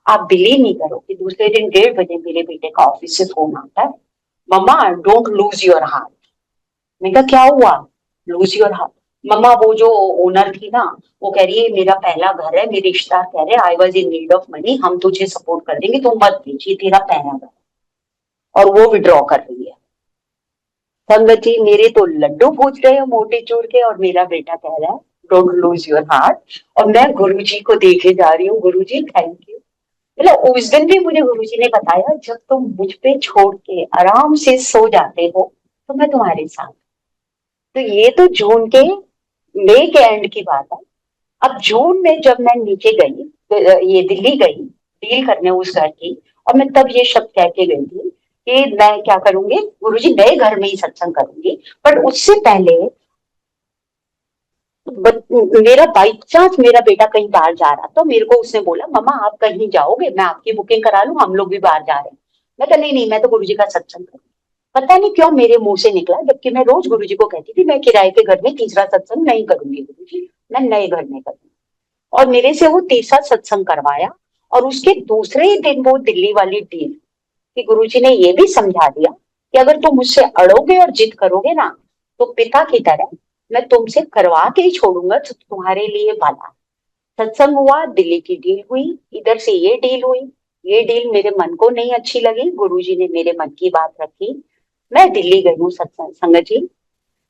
आप बिलीव नहीं करो कि दूसरे दिन 1:30 बजे मेरे बेटे का ऑफिस से फोन आता है, मम्मा डोंट लूज योर हार्ट। मैं कहा क्या हुआ, लूज योर हार्ट। मम्मा वो जो ओनर थी ना, वो कह रही है मेरा पहला घर है, मेरे रिश्तेदार कह रहे I was in need of money, हम तुझे सपोर्ट कर देंगे, तुम मत भेजिए, तेरा पहला घर, और वो विड्रॉ कर रही है। संगत जी, मेरे तो लड्डू पूछ रहे हैं मोटे चूर के, और मेरा बेटा कह रहा है डोंट लूज योर हार्ट। और मैं गुरुजी को देखे जा रही हूँ, गुरुजी थैंक यू। मतलब उस दिन भी मुझे गुरुजी ने बताया जब तुम मुझ पे छोड़ के आराम से सो जाते हो तो मैं तुम्हारे साथ। तो ये तो जून के, मई के एंड की बात है। अब जून में जब मैं नीचे गई, ये दिल्ली गई डील करने उस घर की, और मैं तब ये शब्द कह के गई थी कि मैं क्या करूंगी गुरुजी, नए घर में ही सत्संग करूंगी। पर उससे पहले मेरा बाई चांस मेरा बेटा कहीं बाहर जा रहा, तो मेरे को उसने बोला मम्मा आप कहीं जाओगे, मैं आपकी बुकिंग करा लूं, हम लोग भी बाहर जा रहे हैं। मैं कहा नहीं नहीं, मैं तो गुरुजी का सत्संग करूँ। पता नहीं क्यों मेरे मुंह से निकला, जबकि मैं रोज गुरुजी को कहती थी मैं किराए के घर में तीसरा सत्संग नहीं करूंगी गुरुजी, मैं नए घर में करूंगी। और मेरे से वो तीसरा सत्संग करवाया। और उसके दूसरे ही दिन वो दिल्ली वाली डील, कि गुरुजी ने ये भी समझा दिया कि अगर तुम मुझसे अड़ोगे और जिद करोगे ना, तो पिता की तरह मैं तुमसे करवा के ही छोड़ूंगा, तो तुम्हारे लिए भला। सत्संग हुआ, दिल्ली की डील हुई, इधर से ये डील हुई। ये डील मेरे मन को नहीं अच्छी लगी, गुरुजी ने मेरे मन की बात रखी। मैं दिल्ली गई हूँ सत्संग। संगत जी,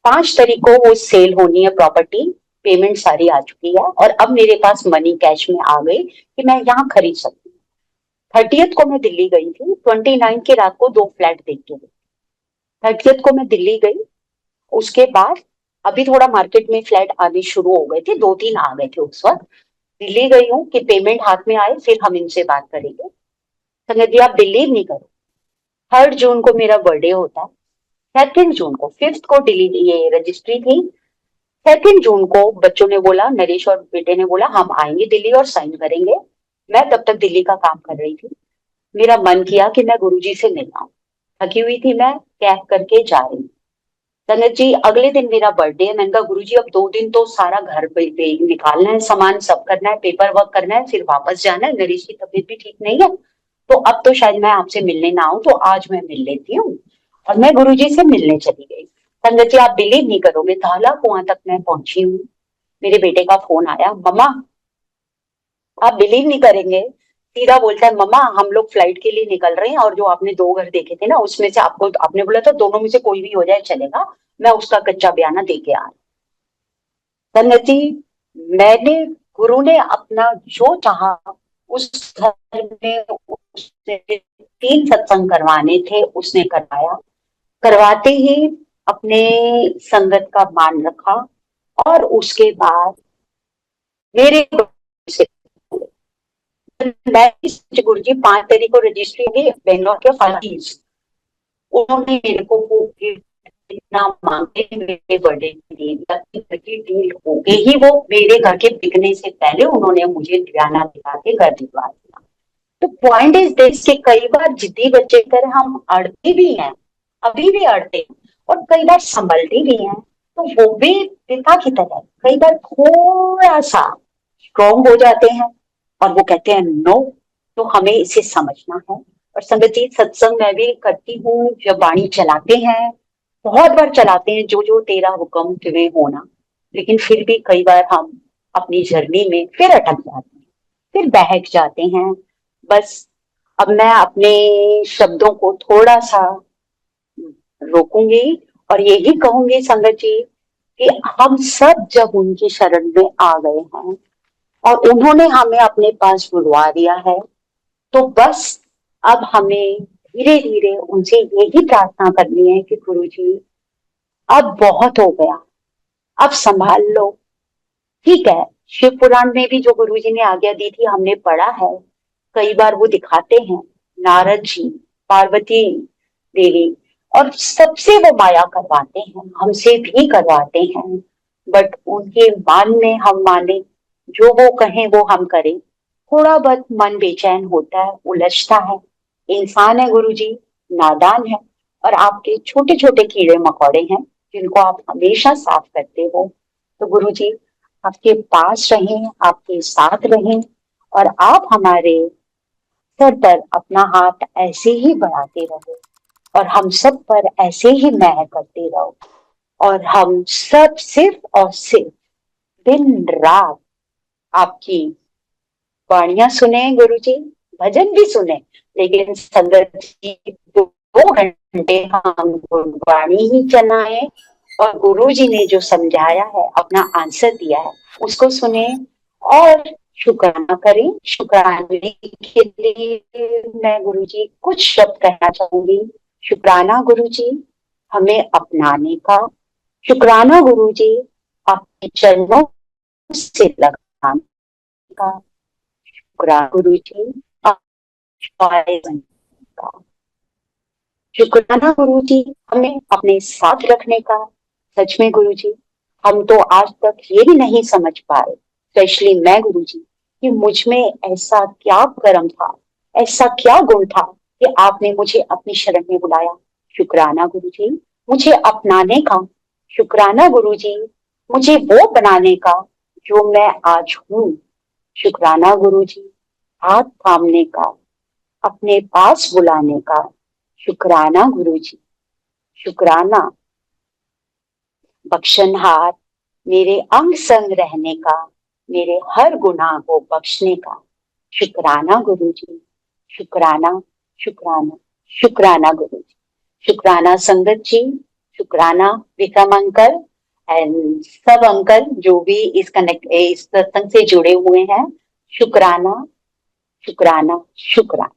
5 तारीख को वो सेल होनी है प्रॉपर्टी, पेमेंट सारी आ चुकी है, और अब मेरे पास मनी कैश में आ गई कि मैं यहाँ खरीद सकती हूँ। 30th को मैं दिल्ली गई थी, 29 की रात को 2 फ्लैट देख के गई। 30th को मैं दिल्ली गई। उसके बाद अभी थोड़ा मार्केट में फ्लैट आने शुरू हो गए थे, 2-3 आ गए थे उस वक्त। दिल्ली गई हूँ कि पेमेंट हाथ में आए फिर हम इनसे बात करेंगे। संगत जी, आप बिलीव नहीं करो, 3rd जून को मेरा बर्थडे होता है। 2nd जून को, 5th को डिलीवरी ये रजिस्ट्री थी। 2nd जून को बच्चों ने बोला, नरेश और बेटे ने बोला हम आएंगे दिल्ली और साइन करेंगे। मैं तब तक दिल्ली का काम कर रही थी। मेरा मन किया कि मैं गुरुजी से मिल आऊं। थकी हुई थी, मैं कैब करके जा रही हूँ। संगत जी, अगले दिन मेरा बर्थडे है। मैंने कहा गुरुजी अब 2 दिन तो सारा घर पे निकालना है, सामान सब करना है, पेपर वर्क करना है, फिर वापस जाना है, नरेश की तबीयत भी ठीक नहीं है, तो अब तो शायद मैं आपसे मिलने ना आऊं, तो आज मैं मिल लेती हूँ। और मैं गुरुजी से मिलने चली गई। संगत जी, आप बिलीव नहीं करोगे, धाला कुआं तक मैं पहुंची हूँ। मेरे बेटे का फोन आया, मम्मा, आप बिलीव नहीं करेंगे, सीधा बोलता है मम्मा हम लोग फ्लाइट के लिए निकल रहे हैं, और जो आपने 2 घर देखे थे ना उसमें से आपको, आपने बोला था दोनों में से कोई भी हो जाए चलेगा, मैं उसका कच्चा बयाना दे के आ रही। संगत जी, मैंने, गुरु ने अपना जो चाहा उस घर में, उसने 3 सत्संग करवाने थे उसने करवाया। करवाते ही अपने संगत का मान रखा। और उसके बाद मेरे से, मैं गुरु जी 5 तारीख को रजिस्ट्री होगी बेंगलोर के फाइव, उन्होंने मेरे को वो गिफ्ट बिना मांगे मेरे बर्थडे की डील या फिर घर की डील हो गई ही, वो मेरे घर के बिकने से पहले उन्होंने मुझे दिवाना दिखा के घर दिलवा दिया। तो पॉइंट इज दिस कि कई बार जिद्दी बच्चे की तरह हम अड़ते भी हैं, अभी भी अड़ते हैं, और कई बार संभलते भी हैं। तो वो भी पिता की तरह कई बार थोड़ा सा स्ट्रोंग हो जाते हैं और वो कहते हैं नो। तो हमें इसे समझना है। और संगत जी, सत्संग मैं भी करती हूँ जब वाणी चलाते हैं, बहुत बार चलाते हैं, जो जो तेरा हुक्म तुम्हें होना, लेकिन फिर भी कई बार हम अपनी जर्नी में फिर अटक जाते हैं, फिर बहक जाते हैं। बस अब मैं अपने शब्दों को थोड़ा सा रोकूंगी और यही कहूंगी संगत जी कि हम सब जब उनकी शरण में आ गए हैं और उन्होंने हमें अपने पास बुलवा दिया है, तो बस अब हमें धीरे धीरे उनसे यही प्रार्थना करनी है कि गुरु जी अब बहुत हो गया, अब संभाल लो। ठीक है, शिव पुराण में भी जो गुरु जी ने आज्ञा दी थी हमने पढ़ा है, कई बार वो दिखाते हैं, नारद जी, पार्वती देवी, और सबसे वो माया करवाते हैं, हमसे भी करवाते हैं। बट उनके मान में हम माने, जो वो कहें वो हम करें, थोड़ा बहुत मन बेचैन होता है, उलझता है। इंसान है गुरु जी, नादान है, और आपके छोटे छोटे कीड़े मकोड़े हैं जिनको आप हमेशा साफ करते हो। तो गुरु जी आपके पास रहें, आपके साथ रहें, और आप हमारे सर पर अपना हाथ ऐसे ही बढ़ाते रहो और हम सब पर ऐसे ही मेहर करते रहो, और हम सब सिर्फ और सिर्फ दिन रात आपकी वाणियां सुने गुरु जी, भजन भी सुने, लेकिन संगत जी 2 घंटे हम गुरबाणी ही चलाए और गुरु जी ने जो समझाया है, अपना आंसर दिया है, उसको सुने और शुक्राना करें। शुक्राने के लिए मैं गुरु जी कुछ शब्द कहना चाहूंगी। शुक्राना गुरु जी हमें अपनाने का, शुक्राना गुरु जी अपने चरणों से लगाने का, शुक्राना गुरु जी का, शुक्राना गुरु जी हमें अपने साथ रखने का। सच में गुरु जी हम तो आज तक ये भी नहीं समझ पाए, स्पेशली मैं गुरु जी, कि मुझ में ऐसा क्या कर्म था, ऐसा क्या गुण था कि आपने मुझे अपनी शरण में बुलाया। शुक्राना गुरु जी मुझे अपनाने का, शुक्राना गुरु जी मुझे वो बनाने का जो मैं आज हूँ। शुक्राना गुरु जी हाथ थामने का, अपने पास बुलाने का। शुक्राना गुरु जी, शुक्राना बख्शनहार, मेरे अंग संग रहने का, मेरे हर गुनाह को बख्शने का। शुक्राना गुरु जी, शुक्राना, शुक्राना, शुक्राना गुरु जी, शुक्राना संगत जी, शुक्राना विक्रम अंकल एंड सब अंकल जो भी इस सत्संग से जुड़े हुए हैं। शुक्राना, शुक्राना, शुक्राना।